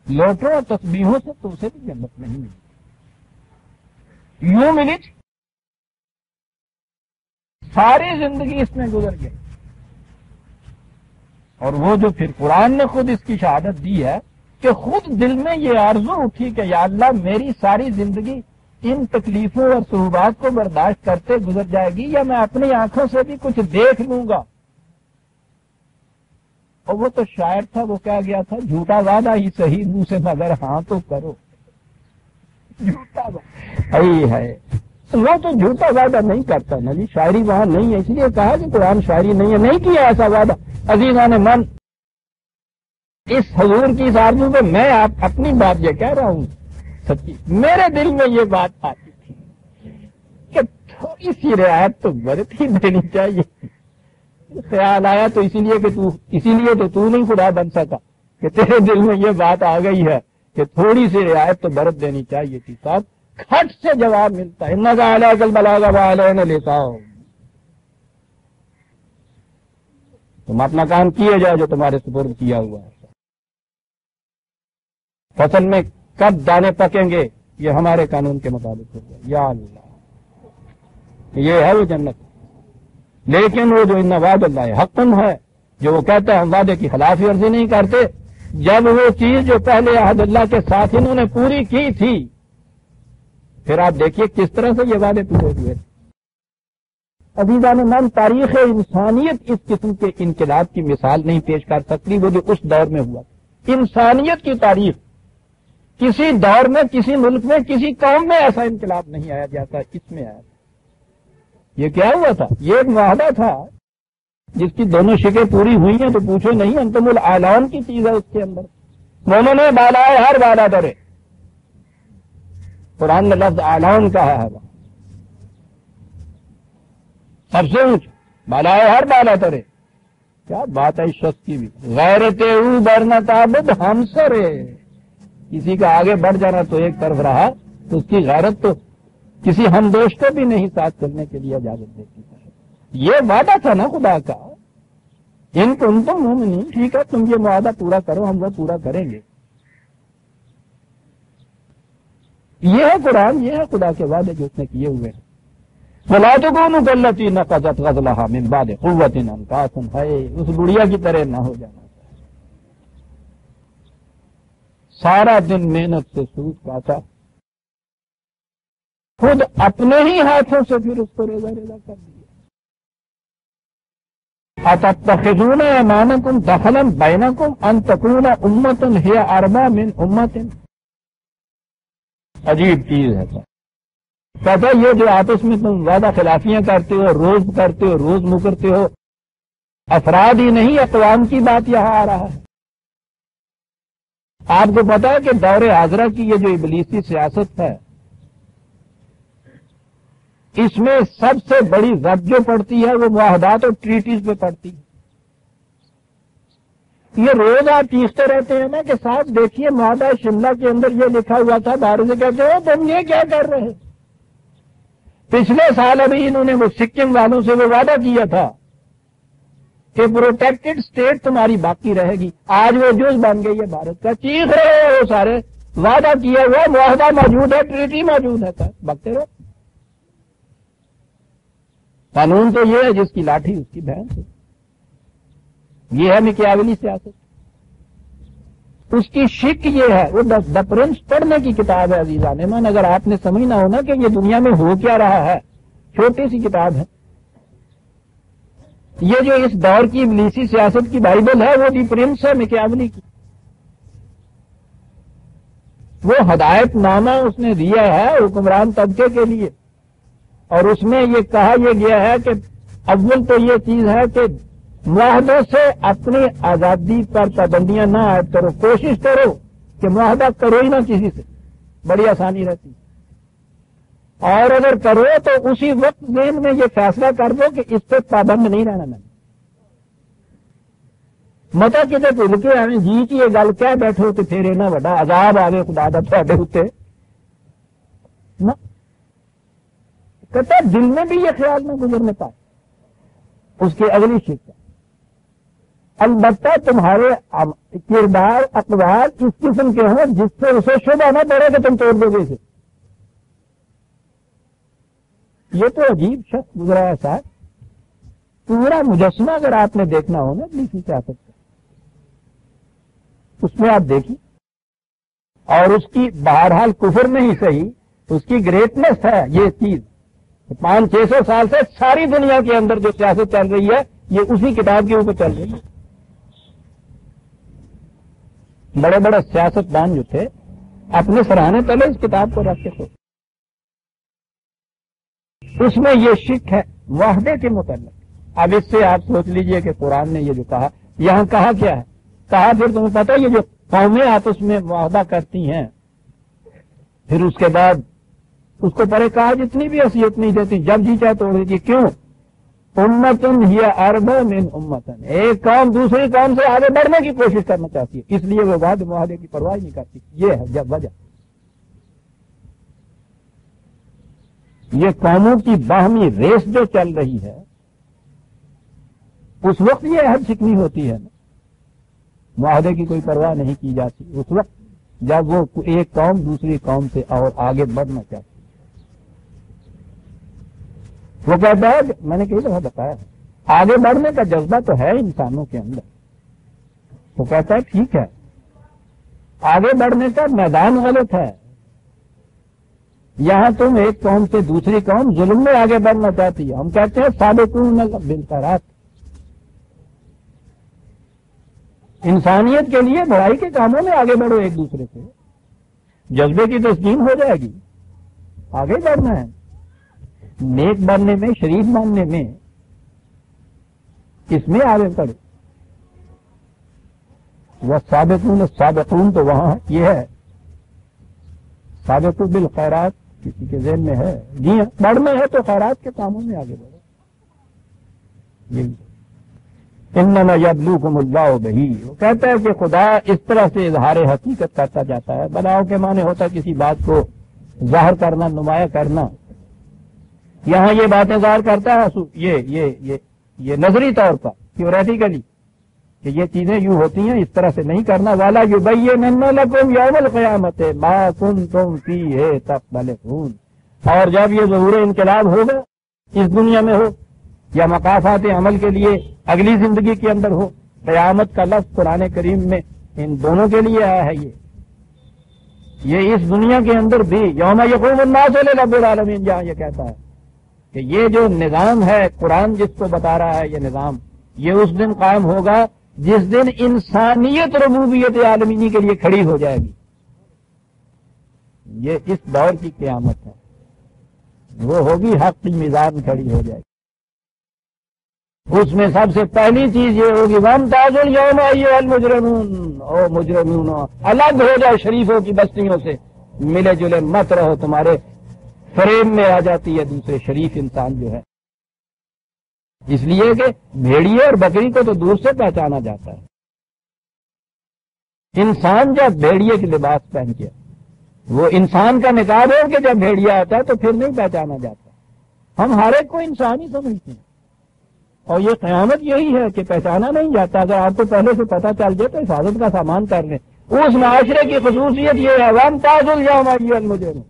Speaker 1: لوٹوں اور تسبیحوں سے تو اسے بھی جنت نہیں ملی، یوں ملی تھی، ساری زندگی اس میں گزر گئی، اور وہ جو پھر قرآن نے خود اس کی شہادت دی ہے کہ خود دل میں یہ آرزو اٹھی کہ یا اللہ میری ساری زندگی ان تکلیفوں اور صعوبات کو برداشت کرتے گزر جائے گی یا میں اپنی آنکھوں سے بھی کچھ دیکھ لوں گا۔ اور وہ تو شاعر تھا، وہ کہہ گیا تھا جھوٹا وعدہ ہی صحیح منہ سے مگر ہاں تو کرو، جھوٹا وعدہ ہے، وہ تو جھوٹا وعدہ نہیں کرتا نا جی، شاعری وہاں نہیں ہے، اس لیے کہا کہ قرآن شاعری نہیں ہے، نہیں کیا ایسا وعدہ۔ عزیزان من، اس حضور کی آرزو پہ میں آپ اپنی بات یہ کہہ رہا ہوں، سچی میرے دل میں یہ بات آتی تھی کہ تھوڑی سی رعایت تو برت ہی دینی چاہیے۔ خیال آیا تو اسی لیے تو نہیں خدا بن سکا کہ تیرے دل میں یہ بات آ گئی ہے کہ تھوڑی سی رعایت تو برت دینی چاہیے تھی۔ صاحب کھٹ سے جواب ملتا ہے، انکا علیک البلاغ وعلینا الحساب، تم اپنا کام کیے جاؤ جو تمہارے سپرد کیا ہوا ہے۔ فصل میں کب دانے پکیں گے یہ ہمارے قانون کے مطابق ہوگا، یا اللہ، یہ ہے وہ جنت۔ لیکن وہ جو ان وعد اللہ حقن ہے، جو وہ کہتا ہے ہم وعدے کی خلاف ورزی نہیں کرتے، جب وہ چیز جو پہلے عہد اللہ کے ساتھ انہوں نے پوری کی تھی، پھر آپ دیکھیے کس طرح سے یہ وعدے پورے ہوئے۔ عزیزان من، تاریخ انسانیت اس قسم کے انقلاب کی مثال نہیں پیش کر سکتی وہ جو اس دور میں ہوا۔ انسانیت کی تاریخ کسی دور میں، کسی ملک میں، کسی قوم میں ایسا انقلاب نہیں آیا جیسا اس میں آیا۔ یہ کیا ہوا تھا؟ یہ ایک معاہدہ تھا جس کی دونوں شکیں پوری ہوئی ہیں تو پوچھو نہیں، انتم الاعلان کی چیز ہے اس کے اندر، مومن بالائے ہر بالا درے، قرآن نے لفظ اعلان کہا ہے، سب سے اونچ بالائے ہر بالا درے۔ کیا بات ہے اس شخص کی بھی، غیرت او برنا تابد ہم سرے، کسی کا آگے بڑھ جانا تو ایک طرف رہا تو اس کی غیرت تو کسی ہم دوست کو بھی نہیں ساتھ چلنے کے لیے اجازت دیتی ہے۔ یہ وعدہ تھا نا خدا کا، ان کنتم مومنین، ٹھیک ہے تم یہ معاہدہ پورا کرو، ہم وہ پورا کریں گے۔ یہ ہے قرآن، یہ ہے خدا کے وعدے جو اس نے کیے ہوئے ہیں۔
Speaker 2: وَلَا تَكُونُوا كَالَّتِي نَقَضَتْ غَزْلَهَا مِن بَعْدِ قُوَّةٍ أَنْكَاثًا، ہے اس بڑھیا کی طرح نہ ہو جانا، سارا دن محنت سے سود کاٹا، خود اپنے ہی ہاتھوں سے پھر اس کو ریزہ ریزہ کر دیا۔ أَتَتَّخِذُونَ أَيْمَانَكُمْ دَخَلًا بَيْنَكُمْ أَن تَكُونَ أُمَّةٌ هِيَ أَرْبَىٰ مِنْ أُمَّةٍ۔ عجیب چیز ہے سر، کہتا یہ جو آپس میں تم وعدہ خلافیاں کرتے ہو، روز مکرتے ہو، افراد ہی نہیں اقوام کی بات یہاں آ رہا ہے۔ آپ کو پتا ہے کہ دور حاضرہ کی یہ جو ابلیسی سیاست ہے، اس میں سب سے بڑی رد جو پڑتی ہے وہ معاہدات اور ٹریٹیز پہ پڑتی ہے۔ یہ روز آپ چیختے رہتے ہیں نا کہ صاحب دیکھیے معاہدہ شملہ کے اندر یہ لکھا ہوا تھا، باہر سے کہتے ہو تم یہ کیا کر رہے؟ پچھلے سال ابھی انہوں نے وہ سکم والوں سے وہ وعدہ کیا تھا کہ پروٹیکٹڈ اسٹیٹ تمہاری باقی رہے گی، آج وہ جز بن گئی ہے بھارت کا، چیخ رہے ہو سارے، وعدہ کیا ہوا معاہدہ موجود ہے، ٹریٹی موجود ہے، بکتے رہو۔ قانون تو یہ ہے جس کی لاٹھی اس کی بھینس ہے، یہ ہے مکیاولی سیاست۔ اس کی شک یہ ہے، وہ دا پرنس پڑھنے کی کتاب ہے عزیزان من، اگر آپ نے سمجھنا ہو نا کہ یہ دنیا میں ہو کیا رہا ہے، چھوٹی سی کتاب ہے۔ یہ جو اس دور کی ابلیسی سیاست کی بائبل ہے وہ دی پرنس ہے مکیاولی کی، وہ ہدایت نامہ اس نے دیا ہے حکمران طبقے کے لیے، اور اس میں یہ کہا یہ گیا ہے کہ اول تو یہ چیز ہے کہ معاہدوں سے اپنی آزادی پر پابندیاں نہ عائد کرو، کوشش کرو کہ معاہدہ کرو ہی نہ کسی سے، بڑی آسانی رہتی، اور اگر کرو تو اسی وقت ذہن میں یہ فیصلہ کر دو کہ اس پہ پابند نہیں رہنا میں نے، متا کتے بھول کے آئیں جی کی یہ گل کہہ بیٹھو تو پھر اینا بڑا عذاب آگے خدا دا تھوڑے ہوتے نہ، کہتا دل میں بھی یہ خیال نہ گزرنے پائے۔ اس کی اگلی شک ہے البتہ تمہارے کردار اقوال اس قسم کے ہوں جس سے اسے شبہ نہ پڑے کہ تم توڑ دو گے اسے۔ یہ تو عجیب شخص گزرا ہے صاحب، پورا مجسمہ اگر آپ نے دیکھنا ہو نا ابلیسی سیاست کا، اس میں آپ دیکھیے، اور اس کی بہرحال کفر میں ہی صحیح اس کی گریٹنس ہے یہ چیز۔ 500-600 سال سے ساری دنیا کے اندر جو سیاست چل رہی ہے یہ اسی کتاب کے اوپر چل رہی ہے۔ بڑے بڑے سیاستدان جو تھے اپنے سراہنے تلے اس کتاب کو رکھتے تھے، اس میں یہ شک ہے معاہدے کے متعلق۔ اب اس سے آپ سوچ لیجئے کہ قرآن نے یہ جو کہا، یہاں کہا کیا ہے؟ کہا پھر تمہیں پتہ یہ جو قومیں آپس میں معاہدہ کرتی ہیں پھر اس کے بعد اس کو پرے کہا جتنی بھی حیثیت نہیں دیتی، جب جی چاہے توڑ دیتی، کیوں؟ امتن ہی اربع من امتن، ایک قوم دوسری قوم سے آگے بڑھنے کی کوشش کرنا چاہتی ہے، اس لیے وہ وعدے معاہدے کی پرواہ نہیں کرتی۔ یہ ہے جب وجہ، یہ قوموں کی باہمی ریس جو چل رہی ہے اس وقت یہ عہد شکنی ہوتی ہے نا، معاہدے کی کوئی پرواہ نہیں کی جاتی اس وقت جب وہ ایک قوم دوسری قوم سے اور آگے بڑھنا چاہتی ہے۔ وہ کہتا ہے، میں نے کئی دفعہ بتایا آگے بڑھنے کا جذبہ تو ہے انسانوں کے اندر، وہ کہتا ہے ٹھیک ہے آگے بڑھنے کا میدان غلط ہے، یہاں تم ایک قوم سے دوسری قوم ظلم میں آگے بڑھنا چاہتی ہے، ہم کہتے ہیں سابقون بالخیرات، انسانیت کے لیے بڑائی کے کاموں میں آگے بڑھو ایک دوسرے سے، جذبے کی تسکین ہو جائے گی، آگے بڑھنا ہے نیک بننے میں، شریف بننے میں، اس میں آگے بڑھو۔ وہ سابقون تو وہاں یہ ہے، سابقو بالخیرات کسی کے ذہن میں ہے، جی ہاں بڑھنا ہے تو خیرات کے کاموں میں آگے بڑھو، یہی انما یبلوکم اللہ بہ، وہ کہتا ہے کہ خدا اس طرح سے اظہار حقیقت کرتا جاتا ہے، بلاؤ کے معنی ہوتا ہے کسی بات کو ظاہر کرنا، نمایاں کرنا، یہاں یہ باتیں ظاہر کرتا ہے یہ نظری طور پر تھیوریٹیکلی کہ یہ چیزیں یوں ہوتی ہیں، اس طرح سے نہیں کرنا، والا یبینن لکم یوم القیامت ما کنتم فیہ تختلفون، اور جب یہ ظہور انقلاب ہوگا اس دنیا میں ہو یا مقافات عمل کے لیے اگلی زندگی کے اندر ہو، قیامت کا لفظ قرآن کریم میں ان دونوں کے لیے آیا ہے۔ یہ اس دنیا کے اندر بھی یوم یقوم الناس لرب العالمین جہاں یہ کہتا ہے کہ یہ جو نظام ہے قرآن جس کو بتا رہا ہے، یہ نظام یہ اس دن قائم ہوگا جس دن انسانیت ربوبیت عالمینی کے لیے کھڑی ہو جائے گی۔ یہ اس دور کی قیامت ہے، وہ ہوگی حق کی میزان کھڑی ہو جائے گی۔ اس میں سب سے پہلی چیز یہ ہوگی وامتاز الیوم ایھا المجرمون، او مجرمون الگ ہو جاؤ شریفوں کی بستیوں سے، ملے جلے مت رہو، تمہارے فریم میں آ جاتی ہے دوسرے شریف انسان جو ہے، اس لیے کہ بھیڑیے اور بکری کو تو دور سے پہچانا جاتا ہے۔ انسان جب بھیڑیے کے لباس پہن کے، وہ انسان کا نقاب ہے کہ جب بھیڑیا آتا ہے تو پھر نہیں پہچانا جاتا۔ ہم ہر ایک کو انسان ہی سمجھتے ہیں، اور یہ قیامت یہی ہے کہ پہچانا نہیں جاتا۔ اگر آپ کو پہلے سے پتہ چل جائے تو حفاظت کا سامان کر لیں۔ اس معاشرے کی خصوصیت یہ ہے وامتاز الیوم ایھا المجرمون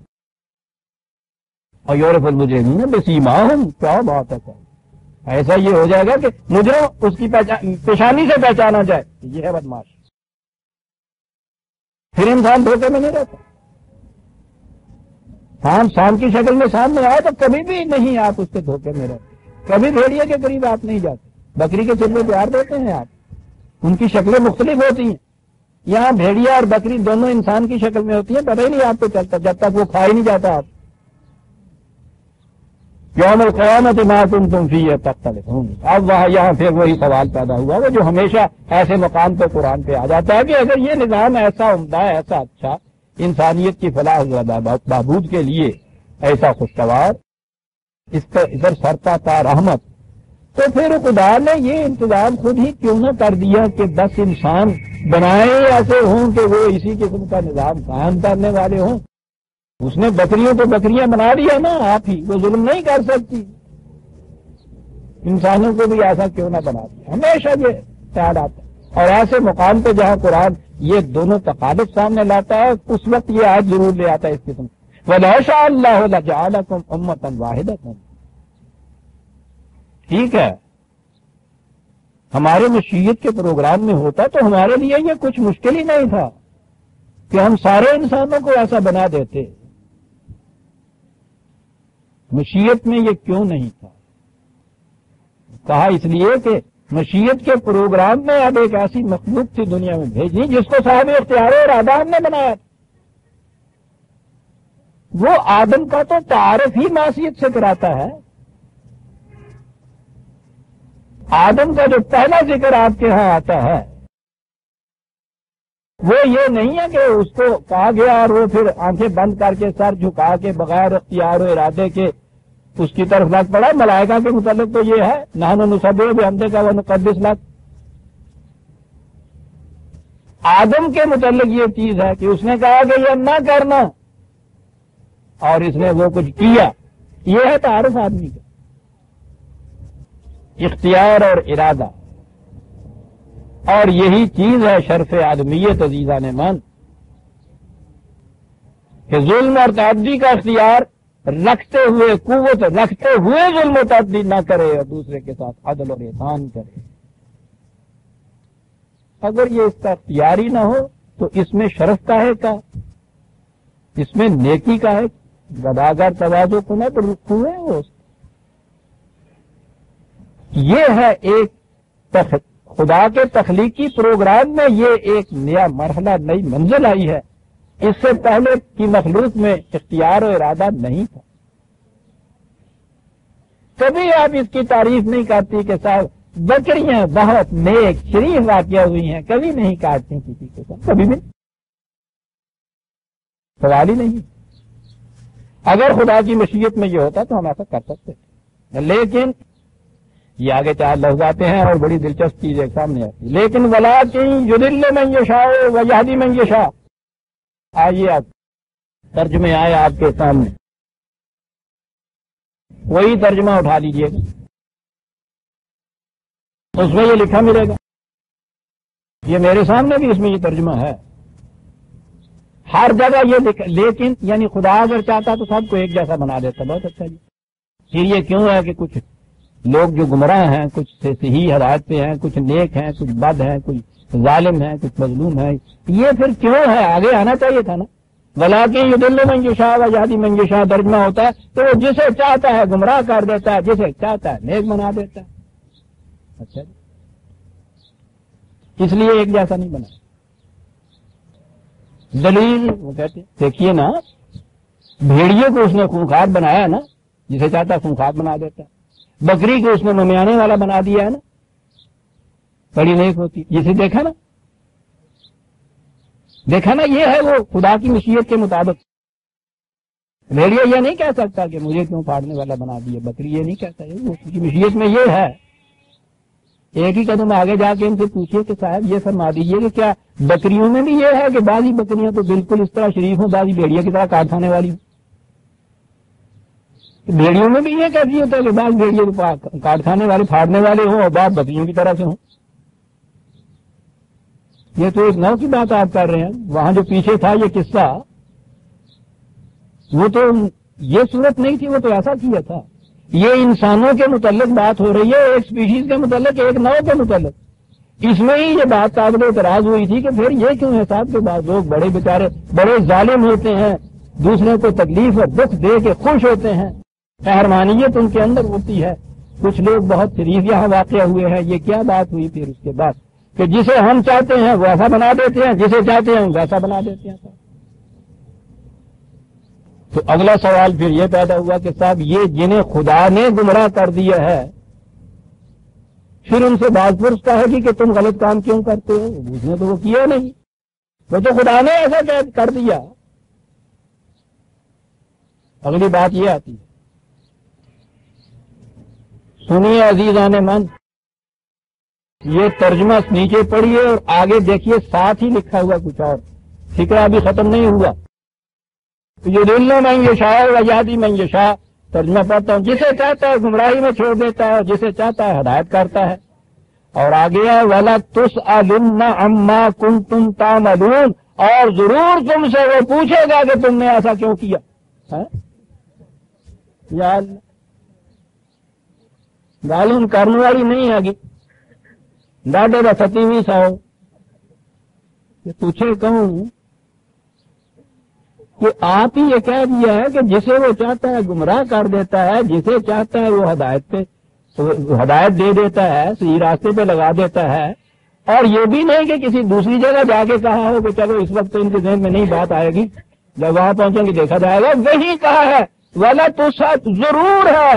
Speaker 2: اور یعرف المجرمون بسیماہم، کیا بات ہے، ایسا یہ ہو جائے گا کہ مجرم اس کی پیشانی سے پہچانا جائے، یہ ہے بدماش۔ پھر انسان دھوکے میں نہیں رہتا۔ سام کی شکل میں سامنے آئے تو کبھی بھی نہیں آپ اس کے دھوکے میں رہتے، کبھی بھیڑیے کے قریب آپ نہیں جاتے۔ بکری کے سر میں پیار دیتے ہیں آپ، ان کی شکلیں مختلف ہوتی ہیں۔ یہاں بھیڑیا اور بکری دونوں انسان کی شکل میں ہوتی ہیں، پتہ ہی نہیں آپ کو چلتا جب تک وہ کھا ہی نہیں جاتا۔ آپ یوم القیامت ما کنتم فیہ تختلفون، اب وہاں یہاں پھر وہی سوال پیدا ہوا وہ جو ہمیشہ ایسے مقام پہ قرآن پہ آ جاتا ہے کہ اگر یہ نظام ایسا عمدہ ایسا اچھا انسانیت کی فلاح و بہبود کے لیے ایسا خوشگوار، اس پر ادھر سرتا تا رحمت، تو پھر خدا نے یہ انتظام خود ہی کیوں نہ کر دیا کہ 10 انسان بنائے ایسے ہوں کہ وہ اسی قسم کا نظام قائم کرنے والے ہوں۔ اس نے بکریوں تو بکریاں بنا دیا نا آپ ہی، وہ ظلم نہیں کر سکتی، انسانوں کو بھی ایسا کیوں نہ بنا دیا، ہمیشہ یہ خیال آتا ہے۔ اور ایسے مقام پہ جہاں قرآن یہ دونوں تقالب سامنے لاتا ہے اس وقت یہ آیت ضرور لے آتا ہے اس قسم وَلَوْ شَاءَ اللَّهُ لَجَعَلَكُمْ أُمَّةً وَاحِدَةً۔ ٹھیک ہے، ہمارے مشیت کے پروگرام میں ہوتا تو ہمارے لیے یہ کچھ مشکل ہی نہیں تھا کہ ہم سارے انسانوں کو ایسا بنا دیتے، مشیت میں یہ کیوں نہیں تھا؟ کہا اس لیے کہ مشیت کے پروگرام میں اب ایک ایسی مخلوق تھی دنیا میں بھیجی جس کو صاحب اختیار اور آدم نے بنایا تھا۔ وہ آدم کا تو تعارف ہی معصیت سے کراتا ہے۔ آدم کا جو پہلا ذکر آپ کے ہاں آتا ہے وہ یہ نہیں ہے کہ اس کو کہا گیا اور وہ پھر آنکھیں بند کر کے سر جھکا کے بغیر اختیار و ارادے کے اس کی طرف لگ پڑا۔ ملائکہ کے متعلق تو یہ ہے نحن نسبح بحمدک ونقدس لک۔ آدم کے متعلق یہ چیز ہے کہ اس نے کہا کہ یہ نہ کرنا اور اس نے وہ کچھ کیا، یہ ہے تعارف آدمی کا، اختیار اور ارادہ، اور یہی چیز ہے شرف آدمیت عزیزان من کہ ظلم اور تعدی کا اختیار رکھتے ہوئے، قوت رکھتے ہوئے ظلم و تعدی نہ کرے اور دوسرے کے ساتھ عدل اور احسان کرے۔ اگر یہ اس کا اختیار ہی نہ ہو تو اس میں شرف کا ہے کا، اس میں نیکی کا ہے، گداگر تواضع کنت رکوع ہے۔ یہ ہے ایک خدا کے تخلیقی پروگرام میں یہ ایک نیا مرحلہ، نئی منزل آئی ہے۔ اس سے پہلے کی مخلوق میں اختیار و ارادہ نہیں تھا۔ کبھی آپ اس کی تعریف نہیں کرتی کہ صاحب بکریاں بہت نیک شریف واقعہ ہوئی ہیں، کبھی نہیں کاٹتی کسی کے ساتھ، کبھی بھی سوال ہی نہیں۔ اگر خدا کی مشیت میں یہ ہوتا تو ہم ایسا کر سکتے تھے، لیکن یہ آگے 4 لفظ آتے ہیں اور بڑی دلچسپ چیز ایک سامنے آتی ہے، لیکن وَلَٰكِن يُضِلُّ مَن يَشَاءُ وَيَهْدِي مَن يَشَاءُ۔ آئیے آپ ترجمے آئے آپ کے سامنے، وہی ترجمہ اٹھا لیجئے گا، اس میں یہ لکھا ملے گا، یہ میرے سامنے بھی اس میں یہ ترجمہ ہے، ہر جگہ یہ لیکن یعنی خدا اگر چاہتا تو سب کو ایک جیسا بنا دیتا، بہت اچھا جی، پھر یہ کیوں ہے کہ کچھ لوگ جو گمراہ ہیں، کچھ صحیح ہدایت پہ ہیں، کچھ نیک ہیں، کچھ بد ہیں، کچھ ظالم ہیں، کچھ مظلوم ہیں، یہ پھر کیوں ہے؟ آگے آنا چاہیے تھا نا. ولیکن یضل من یشاء ویہدی من یشاء ترجمہ ہوتا ہے تو وہ جسے چاہتا ہے گمراہ کر دیتا ہے، جسے چاہتا ہے نیک بنا دیتا ہے. اچھا جی، اس لیے ایک جیسا نہیں بنا. دلیل وہ کہتے دیکھیے نا، بھیڑیے کو اس نے خونخوار بنایا نا، جسے چاہتا ہے خونخوار بنا دیتا ہے. بکری کو اس نے ممیانے والا بنا دیا ہے نا، بڑی نیک ہوتی. جسے دیکھا نا، یہ ہے وہ خدا کی مشیت کے مطابق. بھیڑیا یہ نہیں کہہ سکتا کہ مجھے کیوں پھاڑنے والا بنا دیا. بکری یہ نہیں کہتا، وہ اس کی مشیت میں یہ ہے. ایک ہی قدم آگے جا کے ان سے پوچھیے کہ صاحب یہ فرما دیجیے کہ کیا بکریوں میں بھی یہ ہے کہ بعضی بکریاں تو بالکل اس طرح شریف ہوں، بعضی بھیڑیا کی طرح کاٹ کھانے والی ہوں. بھیڑیوں میں بھی یہ کہتی ہوتا ہے کہ بعض بھیڑیے کاٹ کھانے والے پھاڑنے والے ہوں اور بعض بکریوں کی طرح سے ہوں. یہ تو ایک نو کی بات آپ کر رہے ہیں. وہاں جو پیچھے تھا یہ قصہ، وہ تو یہ صورت نہیں تھی، وہ تو ایسا کیا تھا. یہ انسانوں کے متعلق بات ہو رہی ہے، ایک سپیشیز کے متعلق، ایک نو کے متعلق. اس میں ہی یہ بات قابل اعتراض ہوئی تھی کہ پھر یہ کیوں ہے صاحب کے بعد لوگ بڑے بیچارے بڑے ظالم ہوتے ہیں، دوسروں کو تکلیف اور دکھ دے کے خوش ہوتے ہیں، قہرمانیت ان کے اندر ہوتی ہے. کچھ لوگ بہت شریف یہاں واقع ہوئے ہیں. یہ کیا بات ہوئی پھر اس کے بعد کہ جسے ہم چاہتے ہیں ویسا بنا دیتے ہیں، جسے چاہتے ہیں ویسا بنا دیتے ہیں. تو اگلا سوال پھر یہ پیدا ہوا کہ صاحب یہ جنہیں خدا نے گمراہ کر دیا ہے، پھر ان سے بات پرستا ہے کہ تم غلط کام کیوں کرتے ہو؟ اس نے تو وہ کیا نہیں، وہ تو خدا نے ایسا کر دیا. اگلی بات یہ آتی ہے، سنیے عزیزان من، یہ ترجمہ نیچے پڑھیے اور آگے دیکھیے، ساتھ ہی لکھا ہوا کچھ اور، فکرہ ابھی ختم نہیں ہوا. یضل من یشاء ویہدی من یشاء، ترجمہ پڑھتا ہوں. جسے چاہتا ہے گمراہی میں چھوڑ دیتا ہے اور جسے چاہتا ہے ہدایت کرتا ہے. اور آگے ہے وَلَتُسْأَلُنَّ عَمَّا كُنتُمْ تَعْمَلُونَ، اور ضرور تم سے وہ پوچھے گا کہ تم نے ایسا کیوں کیا. یا اللہ، گالن کرنے والی نہیں آگی ڈاڈے کا ستیویں ساؤ کہ پوچھے کہوں کہ آپ ہی یہ کہہ دیا ہے کہ جسے وہ چاہتا ہے گمراہ کر دیتا ہے، جسے چاہتا ہے وہ ہدایت دے دیتا ہے، صحیح راستے پہ لگا دیتا ہے. اور یہ بھی نہیں کہ کسی دوسری جگہ جا کے کہا ہو کہ چلو اس وقت تو ان کے ذہن میں نہیں بات آئے گی، جب وہاں پہنچیں گے دیکھا جائے گا. وہی کہا ہے وَلَتُسْأَلُنَّ، ضرور ہے،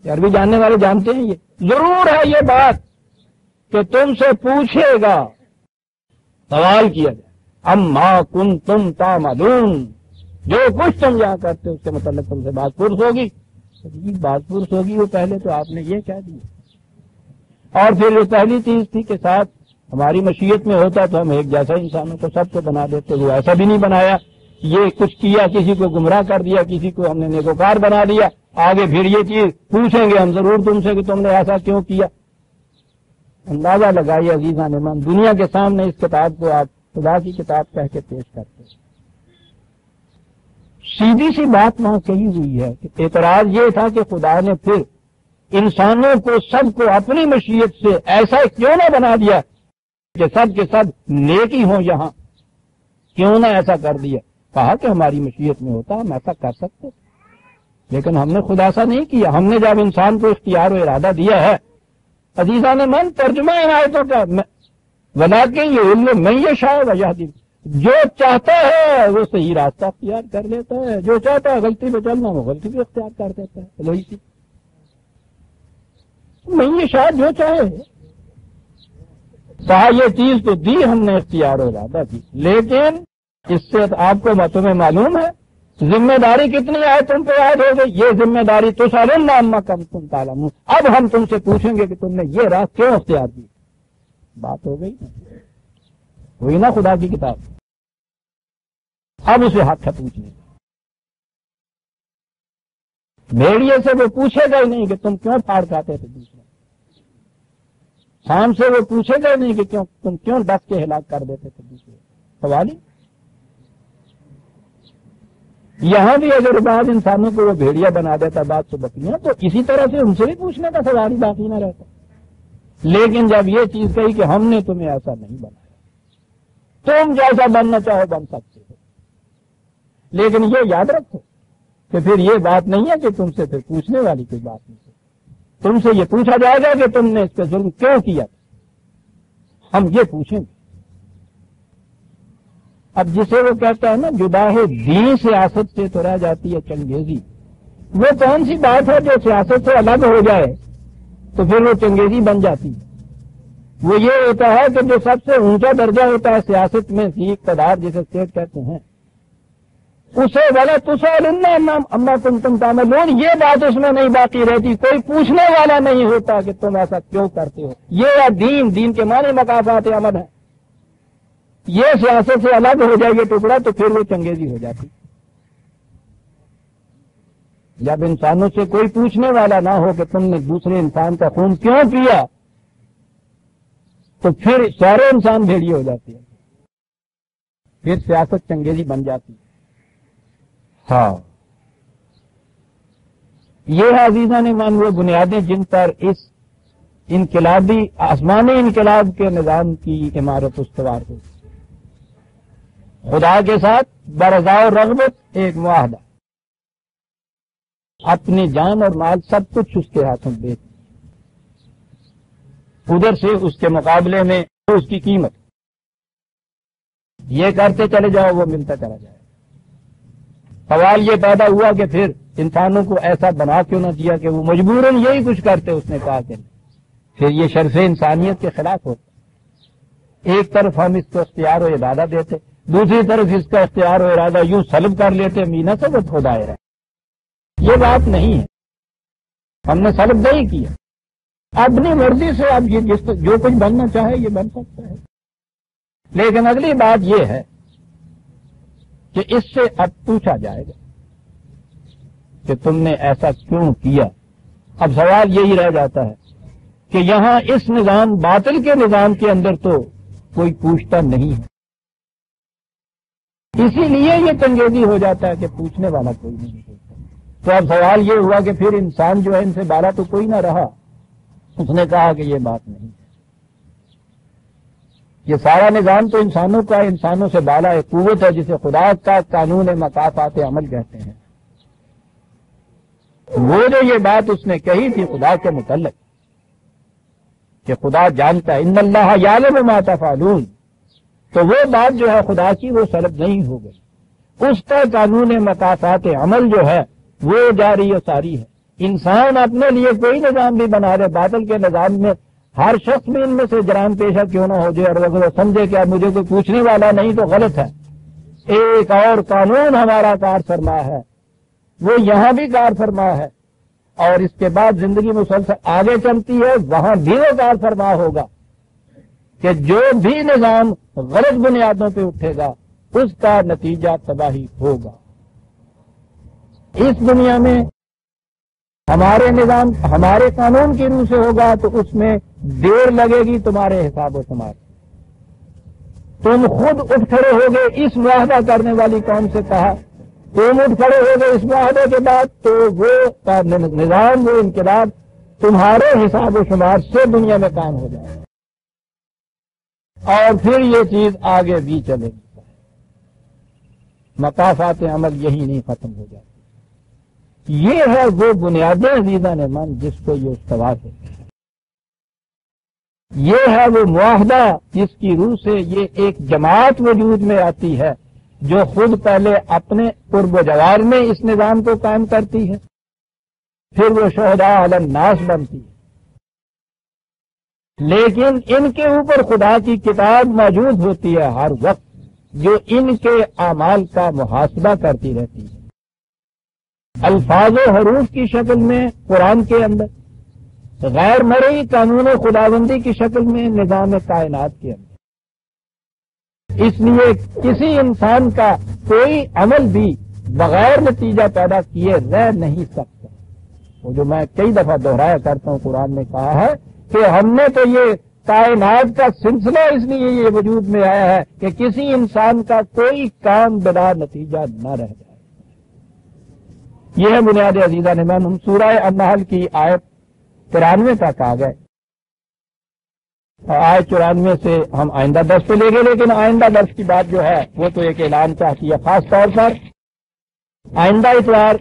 Speaker 2: عربی جاننے والے جانتے ہیں، یہ ضرور ہے یہ بات کہ تم سے پوچھے گا، سوال کیا جائے اما کنتم تعملون، جو کچھ تم یہاں کرتے اس کے متعلق تم سے بات پرس ہوگی. بات پرس ہوگی، وہ پہلے تو آپ نے یہ کہہ دیا. اور پھر یہ پہلی چیز تھی کہ ساتھ ہماری مشیت میں ہوتا تو ہم ایک جیسا انسانوں کو سب کو بنا دیتے، وہ ایسا بھی نہیں بنایا. یہ کچھ کیا، کسی کو گمراہ کر دیا، کسی کو ہم نے نیکوکار بنا دیا. آگے پھر یہ چیز پوچھیں گے ہم ضرور تم سے کہ تم نے ایسا کیوں کیا. اندازہ لگائیے عزیزان من، دنیا کے سامنے اس کتاب کو آپ خدا کی کتاب کہہ کے پیش کرتے ہیں. سیدھی سی بات وہاں کہی ہوئی ہے کہ اعتراض یہ تھا کہ خدا نے پھر انسانوں کو سب کو اپنی مشیت سے ایسا کیوں نہ بنا دیا کہ سب کے سب نیک ہی ہوں یہاں، کیوں نہ ایسا کر دیا. کہا کہ ہماری مشیت میں ہوتا ہم ایسا کر سکتے، لیکن ہم نے خدا سا نہیں کیا. ہم نے جب انسان کو اختیار و ارادہ دیا ہے، عزیزان من، ترجمہ ان آیتوں کا ولیکن یضل من یشاء ویہدی، جو چاہتا ہے وہ صحیح راستہ اختیار کر لیتا ہے، جو چاہتا ہے غلطی پہ چلنا وہ غلطی پہ اختیار کر دیتا ہے. وہی سی من یشاء، جو چاہے. کہا یہ چیز تو دی ہم نے اختیار و ارادہ کی، لیکن اس سے آپ کو تمہیں معلوم ہے ذمہ داری کتنی ہے تم پہ عائد ہو گئی. یہ ذمہ داری تسألن عما کنتم تعلمون، اب ہم تم سے پوچھیں گے کہ تم نے یہ راہ کیوں اختیار کی. بات ہو گئی، ہوئی نا خدا کی کتاب. اب اسے حق ہے پوچھنے کا. بھیڑیے سے وہ پوچھے گا ہی نہیں کہ تم کیوں پھاڑ کھاتے تھے دوسرے. شام سے وہ پوچھے گا ہی نہیں کہ تم کیوں ڈس کے ہلاک کر دیتے تھے دوسرے. سوال ہی. یہاں بھی اگر بعض انسانوں کو وہ بھیڑیا بنا دیتا بات تو بکریاں، تو اسی طرح سے ان سے بھی پوچھنے کا سوال ہی باقی نہ رہتا۔ لیکن جب یہ چیز کہی کہ ہم نے تمہیں ایسا نہیں بنایا، تم جیسا بننا چاہو بن سکتے ہو، لیکن یہ یاد رکھو کہ پھر یہ بات نہیں ہے کہ تم سے پھر پوچھنے والی کوئی بات نہیں ہے، تم سے یہ پوچھا جائے گا کہ تم نے اس پہ ظلم کیوں کیا، ہم یہ پوچھیں گے۔ اب جسے وہ کہتا ہے نا جداہ دین سیاست سے تو رہ جاتی ہے چنگیزی، وہ کون سی بات ہے جو سیاست سے الگ ہو جائے تو پھر وہ چنگیزی بن جاتی ہے؟ وہ یہ ہوتا ہے کہ جو سب سے اونچا درجہ ہوتا ہے سیاست میں اقتدار جسے اسٹیٹ کہتے ہیں، اسے ولا تسألن عما کنتم تعملون، یہ بات اس میں نہیں باقی رہتی، کوئی پوچھنے والا نہیں ہوتا کہ تم ایسا کیوں کرتے ہو۔ یہ ہے دین کے معنی مقاصد عمل ہے۔ یہ سیاست سے الگ ہو جائے یہ ٹکڑا تو پھر وہ چنگیزی ہو جاتی۔ جب انسانوں سے کوئی پوچھنے والا نہ ہو کہ تم نے دوسرے انسان کا خون کیوں پیا، تو پھر سارے انسان بھیڑیے ہو جاتے ہیں، پھر سیاست چنگیزی بن جاتی ہے۔ ہاں، یہ ہے عزیزان ایمان وہ بنیادیں جن پر اس انقلابی آسمانی انقلاب کے نظام کی عمارت استوار ہوئی۔ خدا کے ساتھ برضا و رغبت ایک معاہدہ، اپنی جان اور مال سب کچھ اس کے ہاتھوں دے، ادھر سے اس کے مقابلے میں اس کی قیمت، یہ کرتے چلے جاؤ وہ ملتا چلا جائے۔ سوال یہ پیدا ہوا کہ پھر انسانوں کو ایسا بنا کیوں نہ دیا کہ وہ مجبوراً یہی کچھ کرتے، اس نے کہا کہ پھر یہ شرف انسانیت کے خلاف ہوتا۔ ایک طرف ہم اس کو اختیار و ارادہ دیتے، دوسری طرف اس کا اختیار و ارادہ یوں سلب کر لیتے، مینا سبت ہو دائرہ۔ یہ بات نہیں ہے، ہم نے سلب نہیں کیا، اپنی مرضی سے اب یہ جو کچھ بننا چاہے یہ بن سکتا ہے۔ لیکن اگلی بات یہ ہے کہ اس سے اب پوچھا جائے گا کہ تم نے ایسا کیوں کیا۔ اب سوال یہی رہ جاتا ہے کہ یہاں اس نظام باطل کے نظام کے اندر تو کوئی پوچھتا نہیں ہے، اسی لیے یہ چنگیزی ہو جاتا ہے کہ پوچھنے والا کوئی نہیں ہوتا۔ تو اب سوال یہ ہوا کہ پھر انسان جو ہے ان سے بالا تو کوئی نہ رہا، اس نے کہا کہ یہ بات نہیں ہے، یہ سارا نظام تو انسانوں کا، انسانوں سے بالا ایک قوت ہے جسے خدا کا قانون مقافات عمل کہتے ہیں۔ وہ جو یہ بات اس نے کہی تھی خدا کے متعلق کہ خدا جانتا ہے، ان اللہ یعلم ما تفعلون، تو وہ بات جو ہے خدا کی وہ سلب نہیں ہو گئی، اس کا قانون مقافات عمل جو ہے وہ جاری و ساری ہے۔ انسان اپنے لیے کوئی نظام بھی بنا رہے، باطل کے نظام میں ہر شخص بھی ان میں سے جرائم پیشہ کیوں نہ ہو جائے اور اگر وہ سمجھے کہ اب مجھے کوئی پوچھنے والا نہیں تو غلط ہے۔ ایک اور قانون ہمارا کار فرما ہے، وہ یہاں بھی کار فرما ہے، اور اس کے بعد زندگی مسلسل آگے چلتی ہے، وہاں بھی وہ کار فرما ہوگا کہ جو بھی نظام غلط بنیادوں پہ اٹھے گا اس کا نتیجہ تباہی ہوگا۔ اس دنیا میں ہمارے نظام ہمارے قانون کی روح سے ہوگا تو اس میں دیر لگے گی تمہارے حساب و شمار، تم خود اٹھ کھڑے ہوگے اس معاہدہ کرنے والی قوم سے کہا، تم اٹھ کھڑے ہوگے اس معاہدے کے بعد تو وہ نظام وہ انقلاب تمہارے حساب و شمار سے دنیا میں کام ہو جائے اور پھر یہ چیز آگے بھی چلے گی، مقافات عمل یہی نہیں ختم ہو جاتی۔ یہ ہے وہ بنیادیں عزیزان من جس کو یہ استوار ہے، یہ ہے وہ معاہدہ جس کی روح سے یہ ایک جماعت وجود میں آتی ہے جو خود پہلے اپنے قرب و جوار میں اس نظام کو قائم کرتی ہے، پھر وہ شہداء علی الناس بنتی ہے، لیکن ان کے اوپر خدا کی کتاب موجود ہوتی ہے ہر وقت جو ان کے اعمال کا محاسبہ کرتی رہتی ہے، الفاظ و حروف کی شکل میں قرآن کے اندر، غیر مرئی قانون خداوندی کی شکل میں نظام کائنات کے اندر۔ اس لیے کسی انسان کا کوئی عمل بھی بغیر نتیجہ پیدا کیے رہ نہیں سکتا۔ وہ جو میں کئی دفعہ دہرایا کرتا ہوں، قرآن نے کہا ہے کہ ہم نے تو یہ کائنات کا سلسلہ اس لیے یہ وجود میں آیا ہے کہ کسی انسان کا کوئی کام بلا نتیجہ نہ رہ جائے۔ یہ ہے بنیاد عزیزہ نے میں ہم سورہ النحل کی آیت 93 تک آ گئے، اور آیت 94 سے ہم آئندہ درس پہ لے گئے، لیکن آئندہ درس کی بات جو ہے وہ تو ایک اعلان چاہتی ہے خاص طور پر آئندہ اتوار